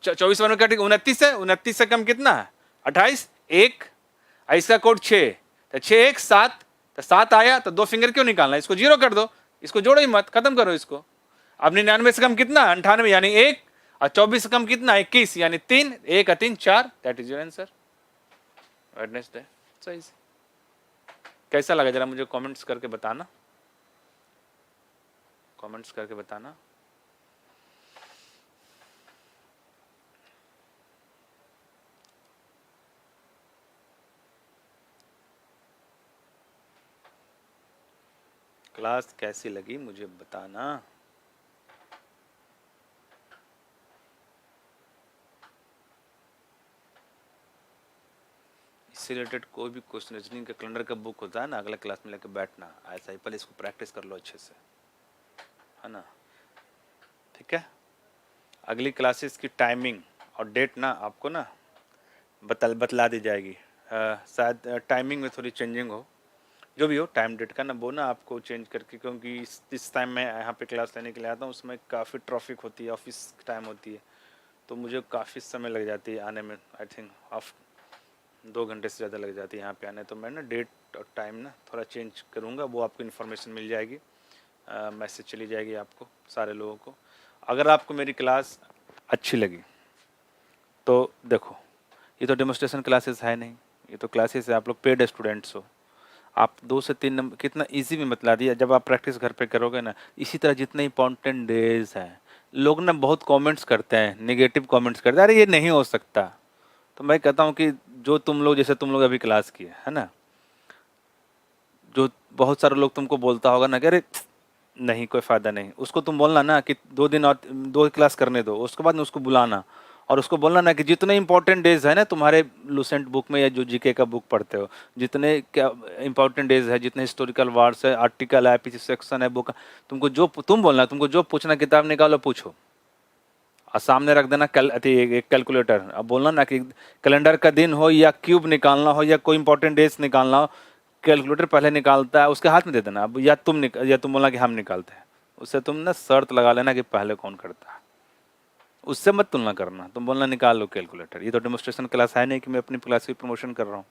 24 में कट 29 से कम कितना है? 28, 1, इसका कोड 6, तो 6 1 7, तो 7 आया, तो 2 फिंगर क्यों निकालना? इसको 0 कर दो, इसको जोड़ो ही मत, खत्म करो इसको। अब 99 से कम कितना? 98, यानी 1, और 24 से कम कितना? 21, यानी 3, 1 और 3 4, that is your answer, Wednesday. सही। कैसा लगा जरा मुझे कमेंट्स करके बताना, क्लास कैसी लगी मुझे बताना। इससे रिलेटेड कोई भी क्वेश्चन, रीजनिंग का कैलेंडर का बुक होता है ना, अगला क्लास में लेकर बैठना, ऐसा ही पहले इसको प्रैक्टिस कर लो अच्छे से, है ना, ठीक है। अगली क्लासेस की टाइमिंग और डेट ना आपको ना बतला दी जाएगी। शायद टाइमिंग में थोड़ी चेंजिंग हो, जो भी हो, टाइम डेट का ना वो ना आपको चेंज करके, क्योंकि इस टाइम मैं यहाँ पे क्लास लेने के लिए आता हूँ, उसमें काफ़ी ट्रैफिक होती है, ऑफिस टाइम होती है, तो मुझे काफ़ी समय लग जाती है आने में। आई थिंक 2 घंटे से ज़्यादा लग जाती है यहाँ पे आने, तो मैं ना डेट और टाइम ना थोड़ा चेंज करूँगा, वो आपको इन्फॉर्मेशन मिल जाएगी, मैसेज चली जाएगी आपको सारे लोगों को। अगर आपको मेरी क्लास अच्छी लगी तो देखो, ये तो डेमोस्ट्रेशन क्लासेस है नहीं, ये तो क्लासेस है, आप लोग पेड स्टूडेंट्स हो। आप 2 से 3 नंबर कितना इजी भी बतला दिया। जब आप प्रैक्टिस घर पे करोगे ना, इसी तरह जितने इंपॉर्टेंट डेज हैं, लोग ना बहुत कमेंट्स करते हैं, नेगेटिव कमेंट्स करते हैं, अरे ये नहीं हो सकता। तो मैं कहता हूँ कि जो तुम लोग, जैसे तुम लोग अभी क्लास किए है ना, जो बहुत सारे लोग तुमको बोलता होगा ना कि अरे नहीं कोई फ़ायदा नहीं, उसको तुम बोलना ना कि 2 दिन और 2 क्लास करने दो, उसके बाद उसको बुलाना और उसको बोलना ना कि जितने इंपॉर्टेंट डेज है ना तुम्हारे लूसेंट बुक में या जो जीके का बुक पढ़ते हो, जितने क्या इंपॉर्टेंट डेज है, जितने हिस्टोरिकल वर्ड्स है, आर्टिकल है, पीछे सेक्शन है बुक, तुमको जो तुम बोलना, तुमको जो पूछना, किताब निकालो पूछो, और सामने रख देना एक कैलकुलेटर। अब बोलना ना कि कैलेंडर का दिन हो या क्यूब निकालना हो या कोई इंपॉर्टेंट डेज निकालना हो, कैलकुलेटर पहले निकालता है, उसके हाथ में दे देना। अब या तुम बोलना कि हम निकालते हैं, उससे तुम ना शर्त लगा लेना कि पहले कौन करता है। उससे मत तुलना करना। तुम बोलना निकाल लो कैलकुलेटर। ये तो डेमोस्ट्रेशन क्लास है नहीं कि मैं अपनी क्लास की प्रमोशन कर रहा हूँ,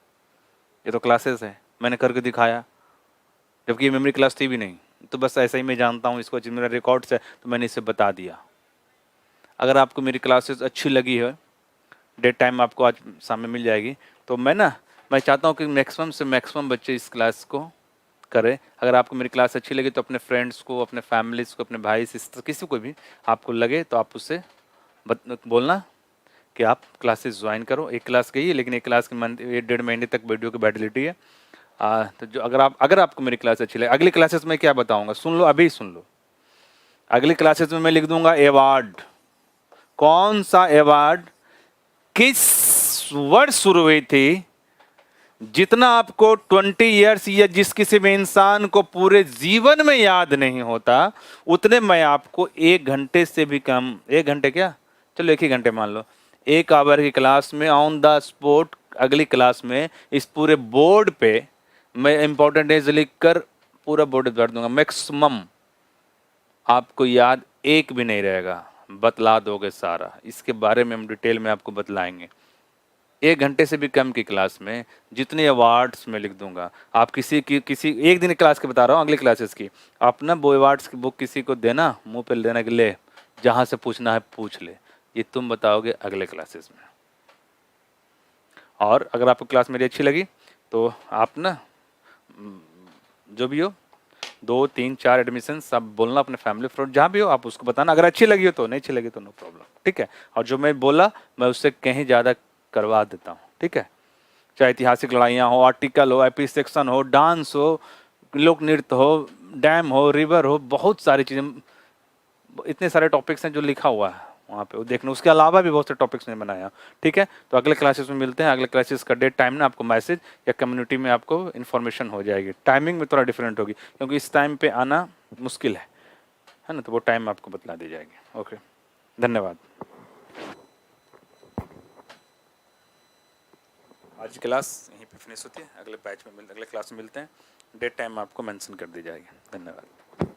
ये तो क्लासेस है, मैंने करके दिखाया, जबकि ये मेमोरी क्लास थी भी नहीं। तो बस ऐसा ही मैं जानता हूँ इसको, मेरा रिकॉर्ड्स है तो मैंने इसे बता दिया। अगर आपको मेरी क्लासेस अच्छी लगी है, डेट टाइम आपको आज सामने मिल जाएगी, तो मैं चाहता हूँ कि मैक्सिमम से मैक्सिमम बच्चे इस क्लास को करें। अगर आपको मेरी क्लास अच्छी लगी तो अपने फ्रेंड्स को, अपने फैमिलीज को, अपने भाई सिस्टर, किसी को भी आपको लगे तो आप उससे बोलना कि आप क्लासेस ज्वाइन करो। एक क्लास गई है, लेकिन एक क्लास की मंथ 1.5 महीने तक वीडियो की वैलिडिटी है। तो जो अगर आपको मेरी क्लास अच्छी लगे, अगली क्लासेस में क्या बताऊंगा सुन लो, अभी सुन लो। अगली क्लासेस में मैं लिख दूंगा अवार्ड, कौन सा अवार्ड किस वर्ष शुरू हुई थी। जितना आपको 20 ईयर्स या जिस किसी भी इंसान को पूरे जीवन में याद नहीं होता, उतने मैं आपको 1 घंटे से भी कम, 1 घंटे क्या, चलो 1 ही घंटे मान लो, 1 आवर की क्लास में ऑन द स्पॉट अगली क्लास में इस पूरे बोर्ड पे मैं इंपॉर्टेंट डेज लिखकर पूरा बोर्ड भर दूंगा। मैक्सिमम आपको याद एक भी नहीं रहेगा, बतला दोगे सारा। इसके बारे में हम डिटेल में आपको बतलाएंगे। 1 घंटे से भी कम की क्लास में जितने अवार्ड्स मैं लिख दूंगा, आप किसी एक दिन की क्लास की बता रहा हूँ, अगली क्लासेस की आप ना वो अवार्ड्स की बुक किसी को देना, मुंह पे देने के लिए, जहां से पूछना है पूछ ले, ये तुम बताओगे अगले क्लासेस में। और अगर आपको क्लास मेरी अच्छी लगी तो आप ना जो भी हो 2 3 4 एडमिशन सब बोलना अपने फैमिली फ्रेंड जहाँ भी हो, आप उसको बताना। अगर अच्छी लगी हो तो, नहीं अच्छी लगी तो नो प्रॉब्लम, ठीक है। और जो मैं बोला मैं उससे कहीं ज़्यादा करवा देता हूँ, ठीक है। चाहे ऐतिहासिक लड़ाइयाँ हो, आर्टिकल हो, एपी सेक्शन हो, डांस हो, लोक नृत्य हो, डैम हो, रिवर हो, बहुत सारी चीज़ें, इतने सारे टॉपिक्स हैं जो लिखा हुआ है वहाँ पे, वो देखना। उसके अलावा भी बहुत से टॉपिक्स ने बनाया, ठीक है। तो अगले क्लासेस में मिलते हैं। अगले क्लासेस का डेट टाइम ना आपको मैसेज या कम्युनिटी में आपको इन्फॉर्मेशन हो जाएगी। टाइमिंग में थोड़ा डिफरेंट होगी क्योंकि इस टाइम पे आना मुश्किल है ना, तो वो टाइम आपको बतला दी जाएगी। ओके, धन्यवाद। आज क्लास यहीं पे फिनिश होती है, अगले बैच में अगले क्लास में मिलते हैं। डेट टाइम आपको मेंशन कर दी जाएगी। धन्यवाद।